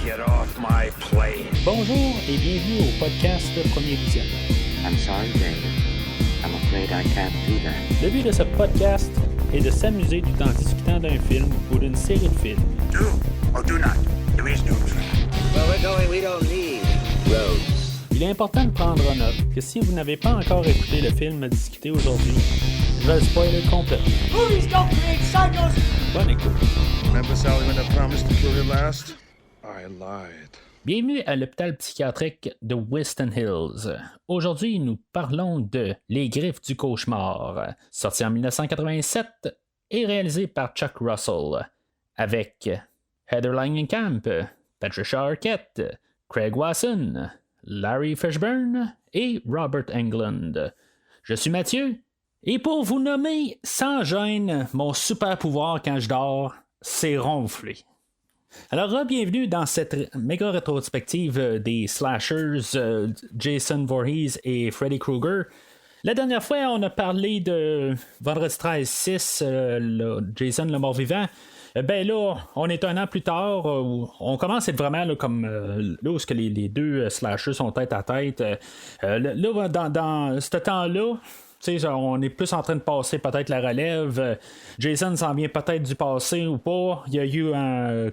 Get off my plane. Bonjour et bienvenue au podcast Premier Visionnement. I'm sorry, David. I'm afraid I can't do that. Le but de ce podcast est de s'amuser tout en discutant d'un film ou d'une série de films. Do or do not. There is no try. Where we're going, we don't need roads. Il est important de prendre en note que si vous n'avez pas encore écouté le film à discuter aujourd'hui, je vais le spoiler complètement. Movies don't create psychos! Bonne écoute. Remember Sally when I promised to kill you last? I lied. Bienvenue à l'hôpital psychiatrique de Weston Hills. Aujourd'hui, nous parlons de Les Griffes du cauchemar, sorti en 1987 et réalisé par Chuck Russell, avec Heather Langenkamp, Patricia Arquette, Craig Wasson, Larry Fishburne et Robert Englund. Je suis Mathieu, et pour vous nommer sans gêne, mon super pouvoir quand je dors, c'est ronfler. Alors, bienvenue dans cette méga rétrospective des slashers Jason Voorhees et Freddy Krueger. La dernière fois, on a parlé de Vendredi 13-6, Jason le mort-vivant. Ben là, on est un an plus tard, on commence à être vraiment là, comme là où les deux slashers sont tête à tête. Là, dans ce temps-là, t'sais, on est plus en train de passer peut-être la relève. Jason s'en vient peut-être du passé ou pas. Il y a eu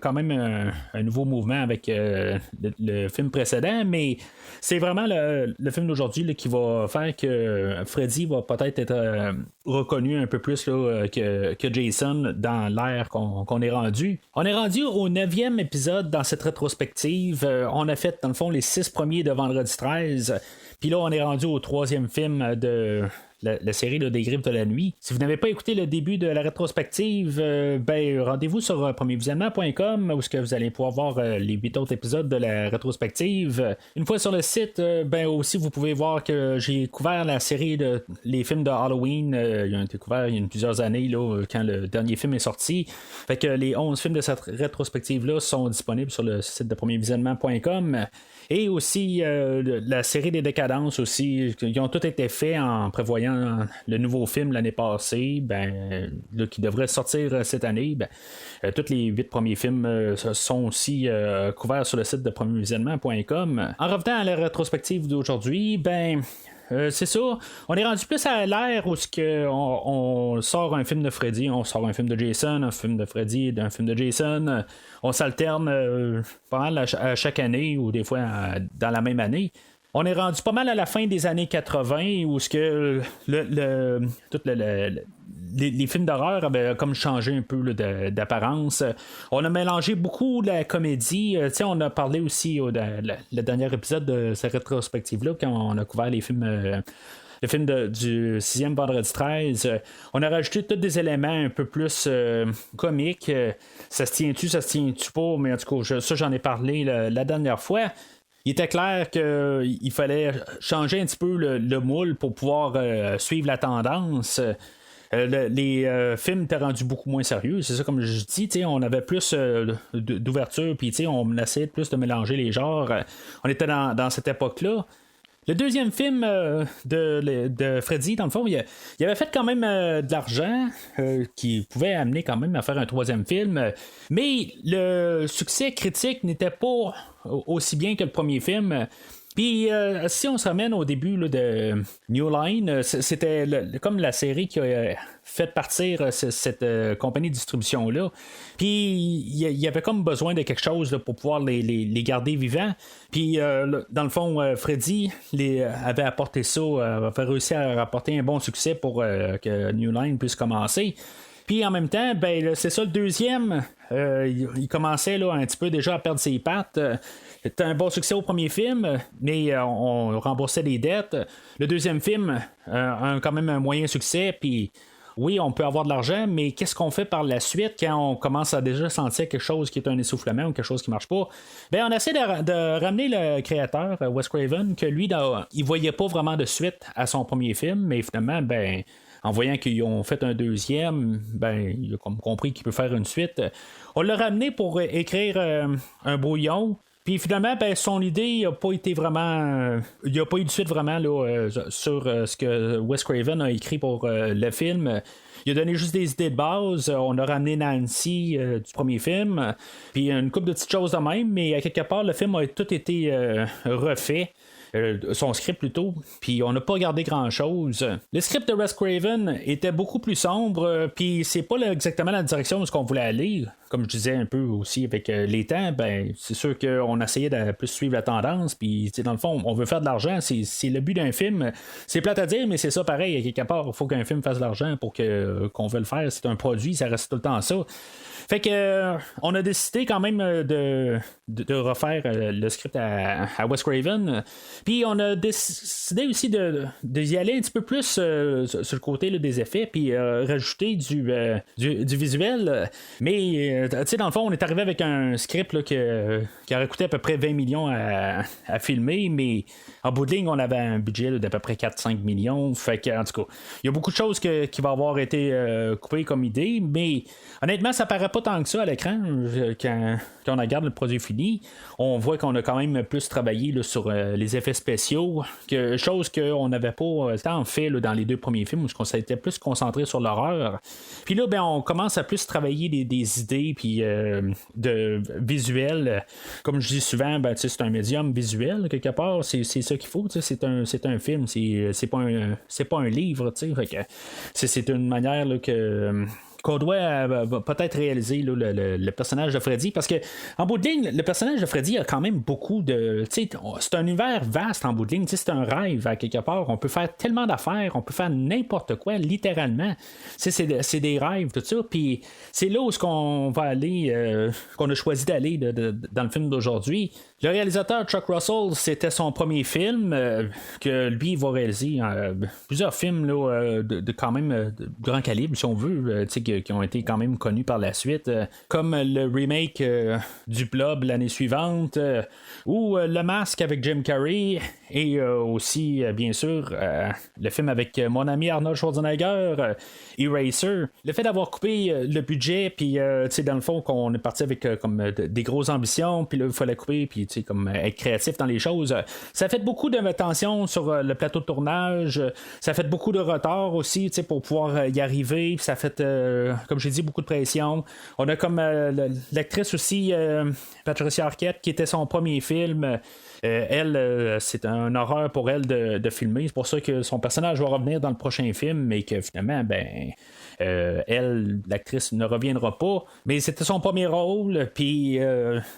quand même un nouveau mouvement avec le film précédent, mais c'est vraiment le film d'aujourd'hui là, qui va faire que Freddy va peut-être être reconnu un peu plus là, que Jason dans l'ère qu'on est rendu. On est rendu au 9e épisode dans cette rétrospective. On a fait dans le fond les 6 premiers de Vendredi 13. Puis là, on est rendu au 3e film de la série là, des Griffes de la nuit. Si vous n'avez pas écouté le début de la rétrospective, rendez-vous sur premiervisionnement.com où vous allez pouvoir voir les 8 autres épisodes de la rétrospective. Une fois sur le site, aussi vous pouvez voir que j'ai couvert la série de les films de Halloween. Ils ont été couverts il y a plusieurs années là, quand le dernier film est sorti. Fait que les 11 films de cette rétrospective-là sont disponibles sur le site de premiervisionnement.com. Et aussi la série des décadences aussi, qui ont tout été faits en prévoyant le nouveau film l'année passée, qui devrait sortir cette année. Tous les 8 premiers films sont aussi couverts sur le site de premiervisionnement.com. En revenant à la rétrospective d'aujourd'hui, c'est ça. On est rendu plus à l'ère où on sort un film de Freddy, on sort un film de Jason, un film de Freddy, un film de Jason. On s'alterne pas mal à chaque année ou des fois dans la même année. On est rendu pas mal à la fin des années 80 où les films d'horreur avaient comme changé un peu là, d'apparence. On a mélangé beaucoup la comédie. On a parlé aussi le dernier épisode de cette rétrospective-là quand on a couvert les films. Le film du 6e Vendredi 13, on a rajouté tous des éléments un peu plus comiques. Ça se tient-tu pas, mais en tout cas, ça j'en ai parlé la dernière fois. Il était clair qu'il fallait changer un petit peu le moule pour pouvoir suivre la tendance. Les films étaient rendus beaucoup moins sérieux, c'est ça comme je dis, on avait plus d'ouverture, puis on essayait plus de mélanger les genres. On était dans cette époque-là. Le deuxième film de Freddy, dans le fond, il avait fait quand même de l'argent qui pouvait amener quand même à faire un 3e film, mais le succès critique n'était pas aussi bien que le premier film. Puis, si on se ramène au début là, de New Line, c'était comme la série qui a fait partir cette compagnie de distribution-là. Puis, il y avait comme besoin de quelque chose là, pour pouvoir les garder vivants. Puis, dans le fond, Freddy avait apporté ça, avait réussi à rapporter un bon succès pour que New Line puisse commencer. Puis en même temps, c'est ça le deuxième. Il commençait là, un petit peu déjà à perdre ses pattes. C'était un bon succès au premier film, mais on remboursait les dettes. Le deuxième film a quand même un moyen succès, puis oui, on peut avoir de l'argent, mais qu'est-ce qu'on fait par la suite quand on commence à déjà sentir quelque chose qui est un essoufflement ou quelque chose qui marche pas? On essaie de ramener le créateur, Wes Craven, que lui, il voyait pas vraiment de suite à son premier film, mais finalement, en voyant qu'ils ont fait un deuxième, il a compris qu'il peut faire une suite. On l'a ramené pour écrire un brouillon. Puis finalement, ben, son idée n'a pas été vraiment. Il n'y a pas eu de suite vraiment là, sur ce que Wes Craven a écrit pour le film. Il a donné juste des idées de base. On a ramené Nancy du premier film. Puis une couple de petites choses de même, mais à quelque part, le film a tout été refait. Son script plutôt, puis on n'a pas gardé grand chose. Le script de Wes Craven était beaucoup plus sombre, puis c'est pas exactement la direction où ce qu'on voulait aller. Comme je disais un peu aussi avec les temps, ben c'est sûr qu'on essayait de plus suivre la tendance, puis dans le fond, on veut faire de l'argent, c'est le but d'un film. C'est plate à dire, mais c'est ça pareil, à quelque part, il faut qu'un film fasse de l'argent pour qu'on veut le faire. C'est un produit, ça reste tout le temps ça. Fait que on a décidé quand même de refaire le script à Wes Craven. Puis on a décidé aussi d'y aller un petit peu plus sur le côté là, des effets, puis rajouter du visuel. Mais tu sais, dans le fond, on est arrivé avec un script là, qui aurait coûté à peu près 20 millions à filmer, mais en bout de ligne, on avait un budget là, d'à peu près 4-5 millions. Fait que, en tout cas, il y a beaucoup de choses qui vont avoir été coupées comme idée, mais honnêtement, ça paraît pas tant que ça à l'écran. Quand on regarde le produit fini, on voit qu'on a quand même plus travaillé là, sur les effets spéciaux, chose qu'on n'avait pas tant fait là, dans les deux premiers films, où on s'était plus concentré sur l'horreur. Puis là, ben, on commence à plus travailler des idées puis de visuel. Comme je dis souvent, ben, c'est un médium visuel, quelque part. C'est ça qu'il faut. C'est un film. C'est pas un livre. Fait que c'est une manière là, qu'on doit peut-être réaliser là, le personnage de Freddy, parce que en bout de ligne, le personnage de Freddy a quand même beaucoup de... C'est un univers vaste en bout de ligne, c'est un rêve à quelque part, on peut faire tellement d'affaires, on peut faire n'importe quoi, littéralement. C'est des rêves, tout ça, puis c'est là où on va aller, qu'on a choisi d'aller dans le film d'aujourd'hui. Le réalisateur Chuck Russell, c'était son premier film que lui va réaliser plusieurs films là, de quand même de grand calibre, si on veut, qui ont été quand même connus par la suite, comme le remake du Blob l'année suivante, ou Le Masque avec Jim Carrey, et aussi, bien sûr, le film avec mon ami Arnold Schwarzenegger, Eraser. Le fait d'avoir coupé le budget, puis dans le fond, qu'on est parti avec comme des grosses ambitions, puis là, il fallait couper, puis comme être créatif dans les choses, ça a fait beaucoup de tension sur le plateau de tournage, ça a fait beaucoup de retard aussi, pour pouvoir y arriver, puis ça a fait, comme j'ai dit, beaucoup de pression. On a comme l'actrice aussi, Patricia Arquette, qui était son premier film. Elle, c'est un horreur pour elle de filmer. C'est pour ça que son personnage va revenir dans le prochain film, mais que finalement, ben, elle, l'actrice, ne reviendra pas. Mais c'était son premier rôle, puis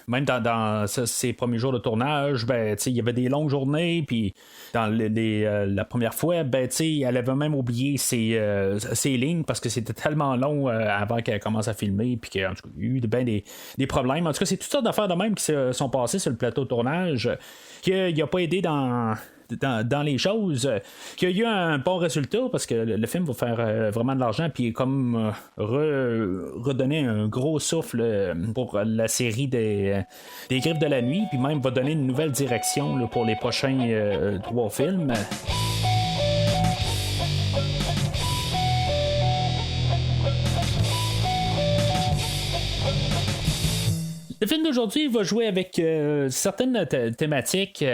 même dans ses premiers jours de tournage, ben, il y avait des longues journées, puis dans la première fois, ben, elle avait même oublié ses lignes parce que c'était tellement long avant qu'elle commence à filmer, puis qu'il y a eu des problèmes. En tout cas, c'est toutes sortes d'affaires de même qui se sont passées sur le plateau de tournage, qu'il n'a pas aidé dans les choses, qu'il y a eu un bon résultat parce que le film va faire vraiment de l'argent, puis comme redonner un gros souffle pour la série des Griffes de la Nuit, puis même va donner une nouvelle direction là, pour les prochains 3 films. Le film d'aujourd'hui va jouer avec certaines thématiques.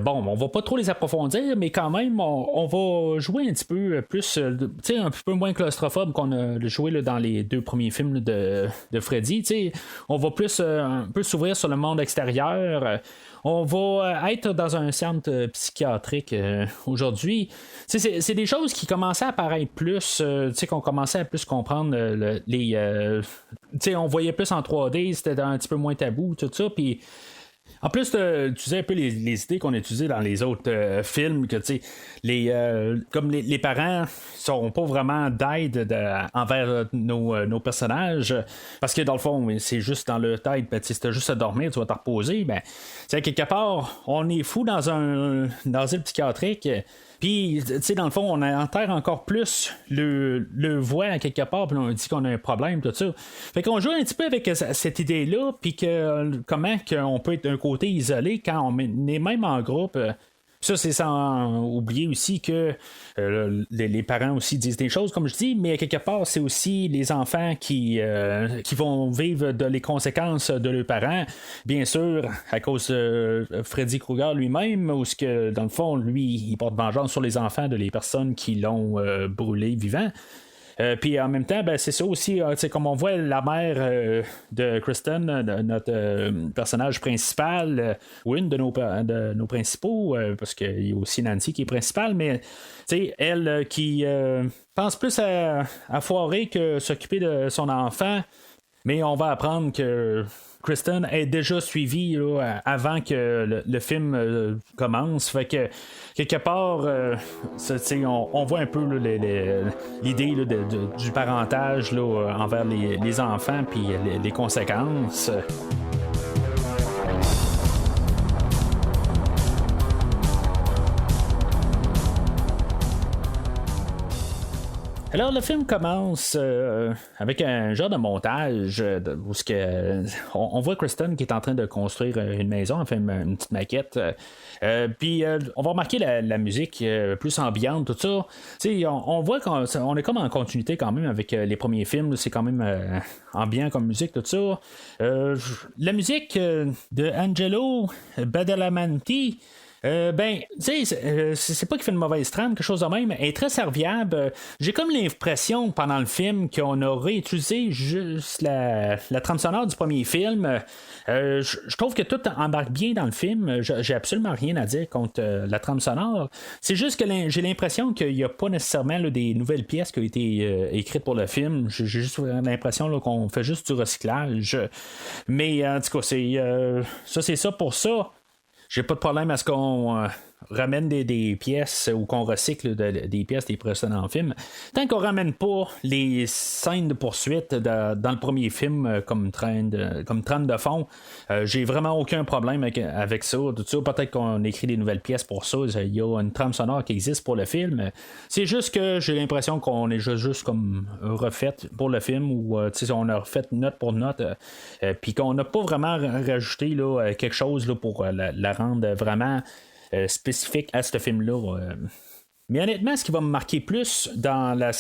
Bon, on va pas trop les approfondir, mais quand même, on va jouer un petit peu plus, un peu moins claustrophobe qu'on a joué là, dans les 2 premiers films là, de Freddy. On va plus un peu s'ouvrir sur le monde extérieur. On va être dans un centre psychiatrique aujourd'hui. C'est des choses qui commençaient à apparaître plus, qu'on commençait à plus comprendre on voyait plus en 3D, c'était un petit peu moins tabou, tout ça, puis en plus, tu disais un peu les idées qu'on a utilisées dans les autres films, que comme les parents sont pas vraiment d'aide envers nos personnages, parce que dans le fond, c'est juste dans leur tête, si t'as juste à dormir, tu vas te reposer, ben, quelque part, on est fou dans un asile psychiatrique. Puis, dans le fond, on enterre encore plus le voix à quelque part, puis on dit qu'on a un problème, tout ça. Fait qu'on joue un petit peu avec cette idée-là, puis comment qu'on peut être d'un côté isolé quand on est même en groupe. Ça, c'est sans oublier aussi que les parents aussi disent des choses, comme je dis, mais quelque part, c'est aussi les enfants qui vont vivre les conséquences de leurs parents, bien sûr, à cause de Freddy Krueger lui-même, où ce que, dans le fond, lui, il porte vengeance sur les enfants de les personnes qui l'ont brûlé vivant. Puis en même temps, ben, c'est ça aussi, comme on voit la mère de Kristen, notre personnage principal, ou une de nos principaux, parce qu'il y a aussi Nancy qui est principale, mais elle qui pense plus à foirer que s'occuper de son enfant, mais on va apprendre que Kristen est déjà suivie là, avant que le film commence. Fait que quelque part, on voit un peu là, l'idée là, du parentage là, envers les enfants puis les conséquences. Alors le film commence avec un genre de montage où on voit Kristen qui est en train de construire une maison, enfin une petite maquette. Puis on va remarquer la musique plus ambiante, tout ça. On voit qu'on est comme en continuité quand même avec les premiers films. C'est quand même ambiant comme musique, tout ça. La musique de Angelo Badalamenti. Ben, tu sais, c'est pas qu'il fait une mauvaise trame, quelque chose de même, elle est très serviable. J'ai comme l'impression pendant le film qu'on aurait utilisé juste la trame sonore du premier film. Je trouve que tout embarque bien dans le film. J'ai absolument rien à dire contre la trame sonore. C'est juste que j'ai l'impression qu'il n'y a pas nécessairement là, des nouvelles pièces qui ont été écrites pour le film. J'ai juste l'impression là, qu'on fait juste du recyclage. Mais en tout cas, c'est ça pour ça. J'ai pas de problème à ce qu'on ramène des pièces ou qu'on recycle des pièces des précédents films. Tant qu'on ramène pas les scènes de poursuite dans le premier film comme trame de fond, j'ai vraiment aucun problème avec ça. Tout ça, peut-être qu'on écrit des nouvelles pièces pour ça. Il y a une trame sonore qui existe pour le film. C'est juste que j'ai l'impression qu'on est juste comme refaite pour le film ou on a refait note pour note puis qu'on n'a pas vraiment rajouté là, quelque chose là, pour la rendre vraiment spécifique à ce film-là. Mais honnêtement, ce qui va me marquer plus dans la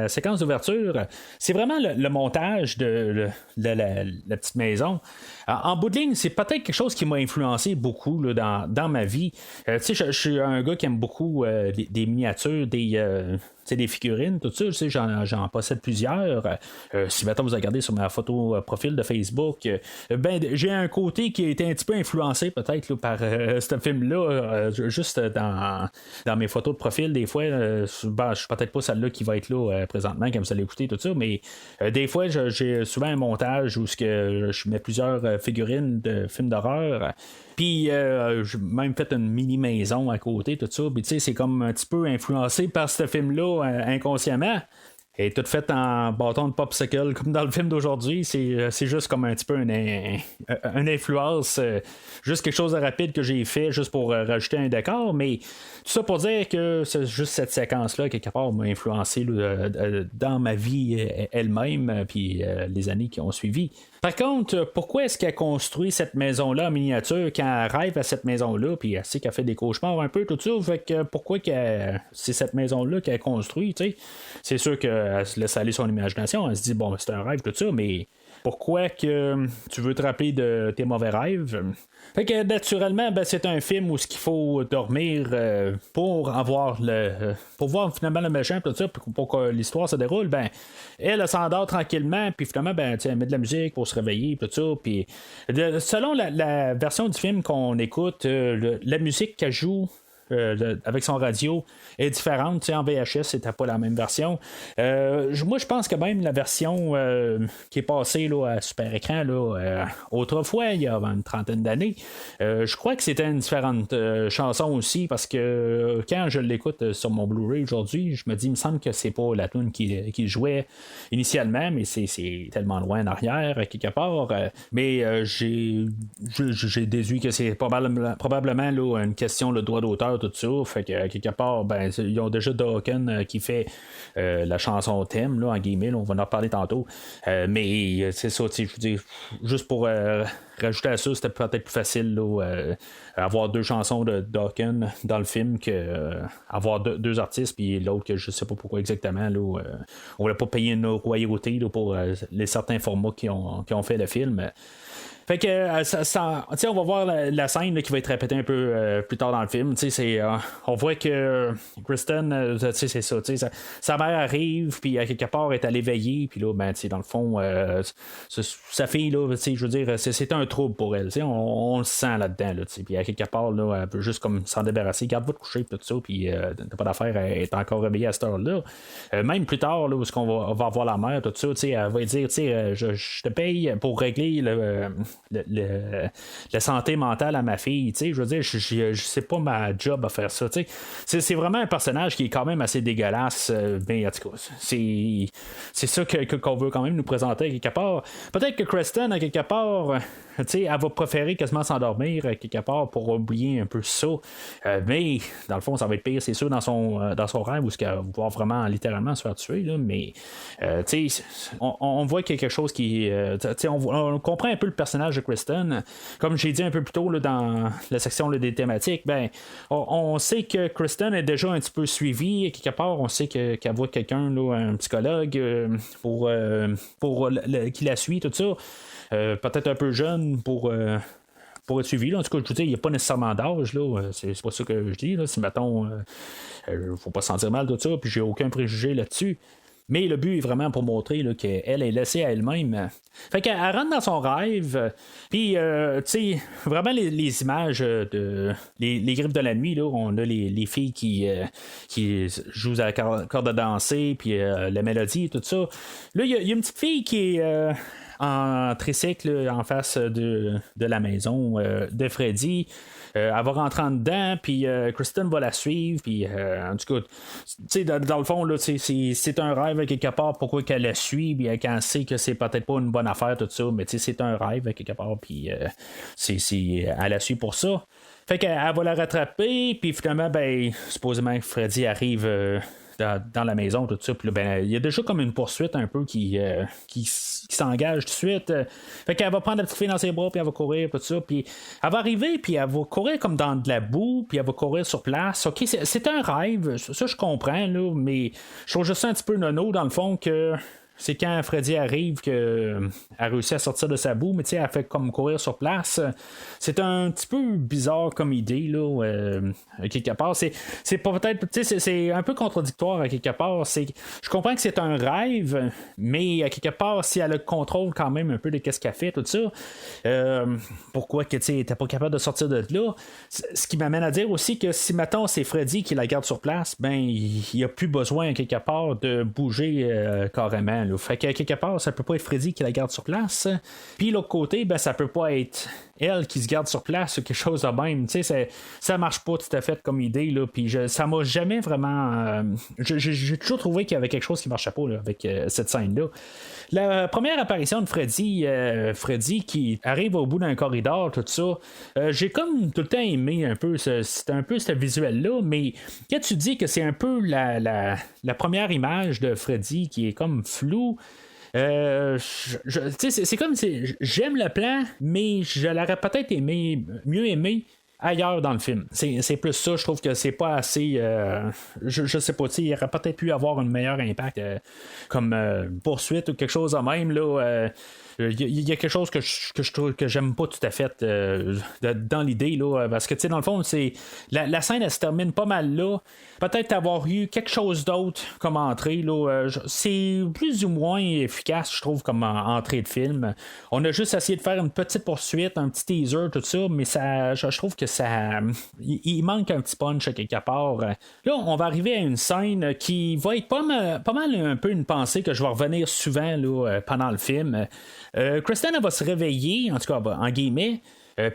séquence d'ouverture, c'est vraiment le montage de la petite maison. En bout de ligne, c'est peut-être quelque chose qui m'a influencé beaucoup là, dans ma vie. Je suis un gars qui aime beaucoup des miniatures, des figurines, tout ça. J'en possède plusieurs. Si maintenant vous regardez sur ma photo profil de Facebook, j'ai un côté qui a été un petit peu influencé peut-être là, par ce film-là. Juste dans mes photos de profil, des fois, je suis peut-être pas celle-là qui va être là présentement quand vous allez écouter tout ça, mais des fois, j'ai souvent un montage où je mets plusieurs figurines de films d'horreur. Puis j'ai même fait une mini maison à côté, tout ça. Puis tu sais, c'est comme un petit peu influencé par ce film-là inconsciemment. Et tout fait en bâton de popsicle, comme dans le film d'aujourd'hui. C'est juste comme un petit peu une influence, juste quelque chose de rapide que j'ai fait, juste pour rajouter un décor. Mais tout ça pour dire que c'est juste cette séquence-là, quelque part, m'a influencé dans ma vie elle-même, puis les années qui ont suivi. Par contre, pourquoi est-ce qu'elle a construit cette maison-là en miniature quand elle rêve à cette maison-là, puis elle sait qu'elle fait des cauchemars un peu, tout ça, fait que pourquoi c'est cette maison-là qu'elle a construit, tu sais? C'est sûr qu'elle se laisse aller son imagination, elle se dit, bon, c'est un rêve, tout ça, mais pourquoi que tu veux te rappeler de tes mauvais rêves? Fait que naturellement, c'est un film où ce qu'il faut dormir pour pour voir finalement le méchant, tout ça, pour que l'histoire se déroule, elle s'endort tranquillement, puis finalement, elle met de la musique pour se réveiller, tout ça, puis selon la version du film qu'on écoute, la musique qu'elle joue avec son radio est différente. En VHS, c'était pas la même version. Moi, je pense que même la version qui est passée là, à super écran là, autrefois, il y a une trentaine d'années, je crois que c'était une différente chanson aussi, parce que quand je l'écoute sur mon Blu-ray aujourd'hui, je me dis, il me semble que c'est pas la tune qui jouait initialement, mais c'est tellement loin en arrière, quelque part. Mais j'ai déduit que c'est probablement là, une question de droit d'auteur, tout ça. Fait que quelque part, ben, ils ont déjà Dawkins qui fait la chanson thème, là, en guillemets, là, on va en reparler tantôt. Mais c'est ça, je veux dire, juste pour rajouter à ça, c'était peut-être plus facile là, avoir 2 chansons de Dawkins dans le film que avoir deux artistes, puis l'autre que je sais pas pourquoi exactement. Là, on voulait pas payer une royauté là, pour les certains formats qui ont fait le film. Fait que on va voir la scène là, qui va être répétée un peu plus tard dans le film. On voit que Kristen, c'est ça, sa mère arrive, puis à quelque part est allée veiller, puis là, ben, dans le fond, sa fille, là, je veux dire, c'est un trouble pour elle. On le sent là-dedans, là, puis à quelque part, là, elle peut juste comme s'en débarrasser, garde-vous de coucher, tout ça, puis t'as pas d'affaire, elle est encore réveillée à cette heure-là. Même plus tard, là, où on va avoir la mère, tout ça, elle va dire, je te paye pour régler la santé mentale à ma fille, je veux dire, c'est pas ma job à faire ça, c'est vraiment un personnage qui est quand même assez dégueulasse, mais en tout cas, c'est ça qu'on veut quand même nous présenter à quelque part. Peut-être que Kristen, à quelque part, elle va préférer quasiment s'endormir à quelque part pour oublier un peu ça, mais dans le fond, ça va être pire, c'est sûr, dans son rêve où elle va vraiment littéralement se faire tuer, là, mais on voit qu'il y a quelque chose qui on comprend un peu le personnage de Kristen. Comme j'ai dit un peu plus tôt là, dans la section là, des thématiques, ben on sait que Kristen est déjà un petit peu suivie. Quelque part, on sait qu'elle voit quelqu'un, là, un psychologue, pour qui la suit, tout ça. Peut-être un peu jeune pour être suivi. Là. En tout cas, je vous dis, il n'y a pas nécessairement d'âge. Là. C'est pas ça que je dis. Là. Si, mettons, faut pas se sentir mal de ça, puis j'ai aucun préjugé là-dessus. Mais le but est vraiment pour montrer là, qu'elle est laissée à elle-même. Fait qu'elle rentre dans son rêve. Puis, tu sais, vraiment les images de les griffes de la nuit, là, on a les filles qui jouent à la corde à danser, puis la mélodie et tout ça. Là, il y a une petite fille qui est en tricycle en face de la maison de Freddy. Elle va rentrer en dedans, puis Kristen va la suivre, puis en tout cas, dans le fond, là, c'est un rêve quelque part, pourquoi qu'elle la suit, puis qu'elle sait que c'est peut-être pas une bonne affaire, tout ça, mais c'est un rêve quelque part, puis elle la suit pour ça. Fait qu'elle va la rattraper, puis finalement, ben, supposément Freddy arrive dans la maison, tout ça. Puis là, ben, il y a déjà comme une poursuite un peu qui s'engage tout de suite. Fait qu'elle va prendre la petite fille dans ses bras, puis elle va courir, tout ça. Puis elle va arriver, puis elle va courir comme dans de la boue, puis elle va courir sur place. OK, c'est un rêve, ça je comprends, là, mais je trouve juste ça un petit peu nono, dans le fond, que c'est quand Freddy arrive qu'elle réussit à sortir de sa boue, mais elle fait comme courir sur place. C'est un petit peu bizarre comme idée, là, quelque part. C'est pas peut-être, c'est un peu contradictoire à quelque part. Je comprends que c'est un rêve, mais à quelque part, si elle a le contrôle quand même un peu de ce qu'elle fait, tout ça, pourquoi que tu n'es pas capable de sortir de là? Ce qui m'amène à dire aussi que si maintenant c'est Freddy qui la garde sur place, ben il n'y a plus besoin à quelque part de bouger carrément. Là. Fait que quelque part, ça peut pas être Freddy qui la garde sur place. Puis l'autre côté, ben ça peut pas être elle qui se garde sur place ou quelque chose de même. Ça marche pas tout à fait comme idée. Là. Puis ça m'a jamais vraiment. J'ai toujours trouvé qu'il y avait quelque chose qui marchait pas là, avec cette scène-là. La première apparition de Freddy qui arrive au bout d'un corridor, tout ça, j'ai comme tout le temps aimé un peu c'est un peu ce visuel-là, mais quand tu dis que c'est un peu la première image de Freddy qui est comme floue, c'est comme si j'aime le plan, mais je l'aurais peut-être mieux aimé ailleurs dans le film. C'est plus ça, je trouve que c'est pas assez. Je sais pas, il aurait peut-être pu avoir un meilleur impact comme poursuite ou quelque chose de même. Là, il y a quelque chose que je trouve que j'aime pas tout à fait dans l'idée, là, parce que dans le fond, c'est la scène elle se termine pas mal là. Peut-être avoir eu quelque chose d'autre comme entrée, là, c'est plus ou moins efficace, je trouve, comme entrée de film. On a juste essayé de faire une petite poursuite, un petit teaser, tout ça, mais je trouve que ça il manque un petit punch à quelque part. Là, on va arriver à une scène qui va être pas mal un peu une pensée que je vais revenir souvent là, pendant le film. Kristen elle va se réveiller, en tout cas en guillemets,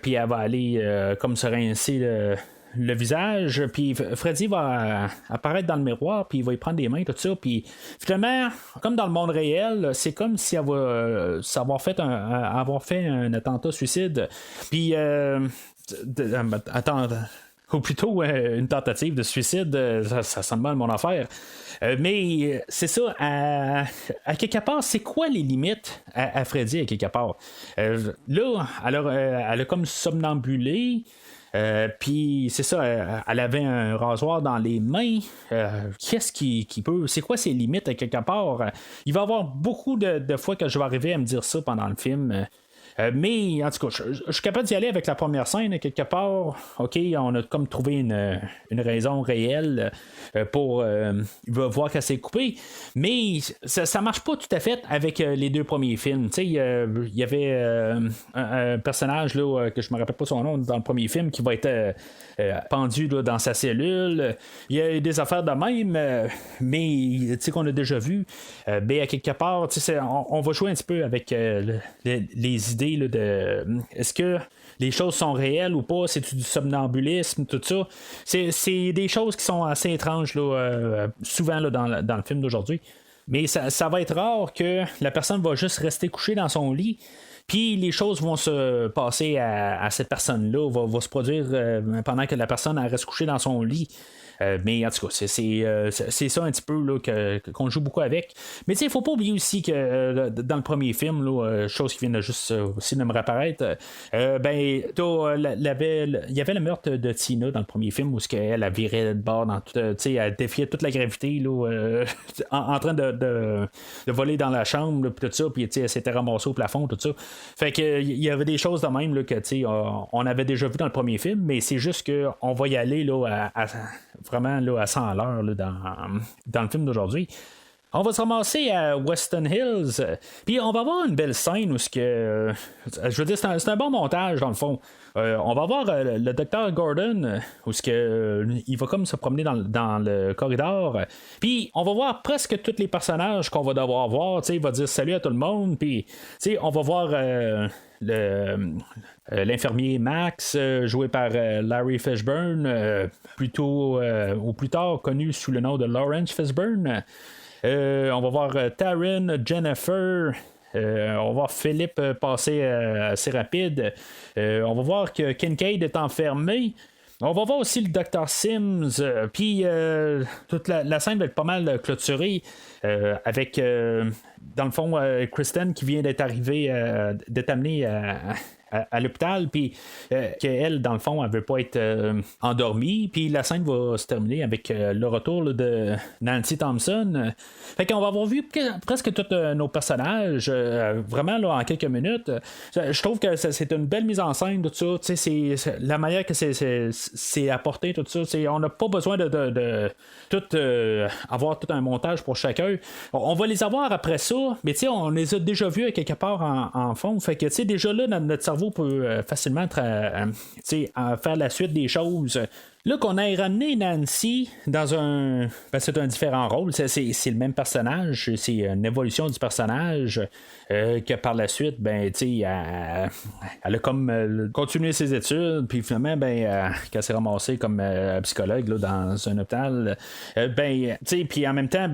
puis elle va aller comme se rincer le visage, puis Freddy va apparaître dans le miroir, puis il va y prendre des mains, tout ça, puis finalement, comme dans le monde réel, c'est comme si elle va avoir fait un attentat suicide, puis attends, ou plutôt une tentative de suicide, ça semble mal mon affaire. Mais c'est ça, à quelque part, c'est quoi les limites à Freddy à quelque part? Là, elle a comme somnambulé. Puis c'est ça, elle avait un rasoir dans les mains. Qu'est-ce qui peut. C'est quoi ses limites à quelque part? Il va y avoir beaucoup de fois que je vais arriver à me dire ça pendant le film. Mais en tout cas, je suis capable d'y aller avec la première scène quelque part. OK, on a comme trouvé une raison réelle pour voir qu'elle s'est coupée. Mais ça marche pas tout à fait avec les deux premiers films. Il y avait un personnage là, que je me rappelle pas son nom dans le premier film qui va être pendu là, dans sa cellule. Il y a des affaires de même, mais qu'on a déjà vu. Mais à quelque part, on va jouer un petit peu avec les idées là, de est-ce que les choses sont réelles ou pas, c'est du somnambulisme, tout ça. C'est des choses qui sont assez étranges là, souvent là, dans le film d'aujourd'hui. Mais ça va être rare que la personne va juste rester couchée dans son lit. Puis les choses vont se passer à cette personne-là, va se produire pendant que la personne reste couchée dans son lit. Mais en tout cas, c'est ça un petit peu là, qu'on joue beaucoup avec. Mais il ne faut pas oublier aussi que dans le premier film, là, chose qui vient de juste aussi de me réapparaître, il y avait le meurtre de Tina dans le premier film où elle virait de bord dans tout, elle défiait toute la gravité là, en train de voler dans la chambre, là, tout ça, puis elle s'était ramassée au plafond, tout ça. Fait que il y avait des choses de même là, que on avait déjà vu dans le premier film, mais c'est juste qu'on va y aller là, vraiment là, à 100 à l'heure là, dans le film d'aujourd'hui. On va se ramasser à Weston Hills, puis on va avoir une belle scène où je veux dire, c'est un bon montage dans le fond. On va voir le docteur Gordon où il va comme se promener dans le corridor, puis on va voir presque tous les personnages qu'on va devoir voir. Il va dire salut à tout le monde, puis on va voir l'infirmier Max, joué par Larry Fishburne, ou plus tard connu sous le nom de Lawrence Fishburne. On va voir Taryn, Jennifer. On va voir Philippe passer assez rapide. On va voir que Kincaid est enfermé. On va voir aussi le Dr. Sims. Puis toute la scène va être pas mal clôturée avec, dans le fond, Kristen qui vient d'être amenée à l'hôpital, puis qu'elle, dans le fond, elle veut pas être endormie, puis la scène va se terminer avec le retour là, de Nancy Thompson. Fait qu'on va avoir vu presque tous nos personnages, vraiment là, en quelques minutes. Je trouve que c'est une belle mise en scène, tout ça. C'est la manière que c'est apporté, tout ça. On n'a pas besoin de tout avoir tout un montage pour chacun. On va les avoir après ça, mais on les a déjà vus à quelque part en fond. Fait que déjà là, notre cerveau peut facilement faire la suite des choses. Là, qu'on ait ramené Nancy dans c'est un différent rôle. C'est le même personnage. C'est une évolution du personnage que par la suite, elle a comme continué ses études. Puis finalement, qu'elle s'est ramassée comme psychologue là, dans un hôpital. Puis en même temps,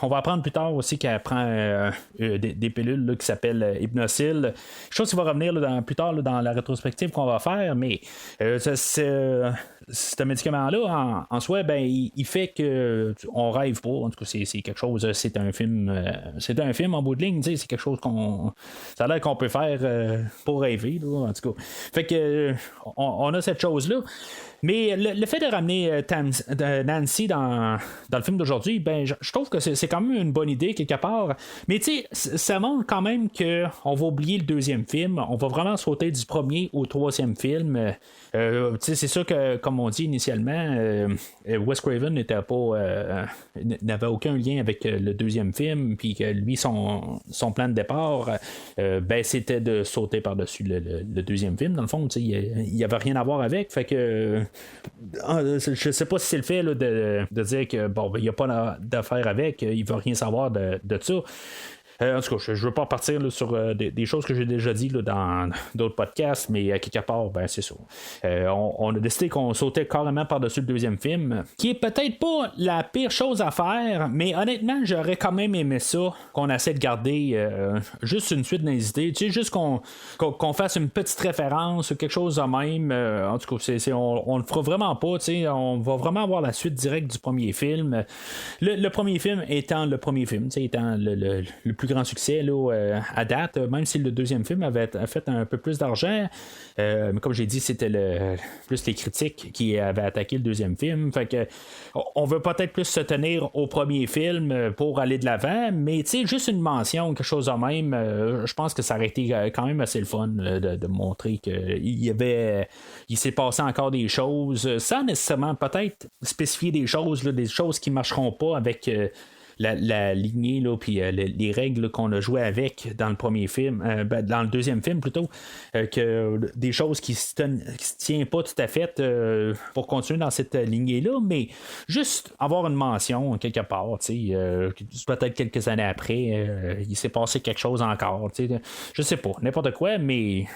on va apprendre plus tard aussi qu'elle prend des pilules là, qui s'appellent Hypnocil. Chose qui va revenir là, plus tard là, dans la rétrospective qu'on va faire. Mais ce médicament-là, en soi, il fait que on rêve pas. En tout cas, c'est quelque chose. C'est un film en bout de ligne. C'est quelque chose ça a l'air qu'on peut faire pour rêver. Là, en tout cas, fait que on a cette chose-là. Mais le fait de ramener Nancy dans le film d'aujourd'hui, je trouve que c'est quand même une bonne idée quelque part. Mais ça montre quand même qu'on va oublier le deuxième film. On va vraiment sauter du premier au troisième film. C'est sûr que, comme on dit initialement, Wes Craven n'avait aucun lien avec le deuxième film, puis que lui, son plan de départ, c'était de sauter par-dessus le deuxième film. Dans le fond, il n'y avait rien à voir avec. Fait que je sais pas si c'est le fait là, de dire que il n'y a pas d'affaire avec, il ne va rien savoir de ça. En tout cas, je ne veux pas partir là, sur des choses que j'ai déjà dit là, dans d'autres podcasts, mais à quelque part, ben, c'est ça. On a décidé qu'on sautait carrément par-dessus le deuxième film, qui est peut-être pas la pire chose à faire, mais honnêtement, j'aurais quand même aimé ça, qu'on essaie de garder juste une suite dans les idées, tu sais, juste qu'on fasse une petite référence ou quelque chose de même. En tout cas, on le fera vraiment pas, tu sais, on va vraiment avoir la suite directe du premier film. Le premier film étant le premier film, tu sais, étant le plus grand succès là, à date, même si le deuxième film avait fait un peu plus d'argent. Mais comme j'ai dit, c'était plus les critiques qui avaient attaqué le deuxième film. Fait que on veut peut-être plus se tenir au premier film pour aller de l'avant, mais tu sais, juste une mention, quelque chose de même, je pense que ça aurait été quand même assez le fun de montrer qu'il s'est passé encore des choses, sans nécessairement peut-être spécifier des choses, là, des choses qui marcheront pas avec la lignée là, puis les règles là, qu'on a joué avec dans le premier film, dans le deuxième film plutôt, que des choses qui se tiennent pas tout à fait pour continuer dans cette lignée là, mais juste avoir une mention quelque part, peut-être quelques années après, il s'est passé quelque chose encore, je sais pas, n'importe quoi, mais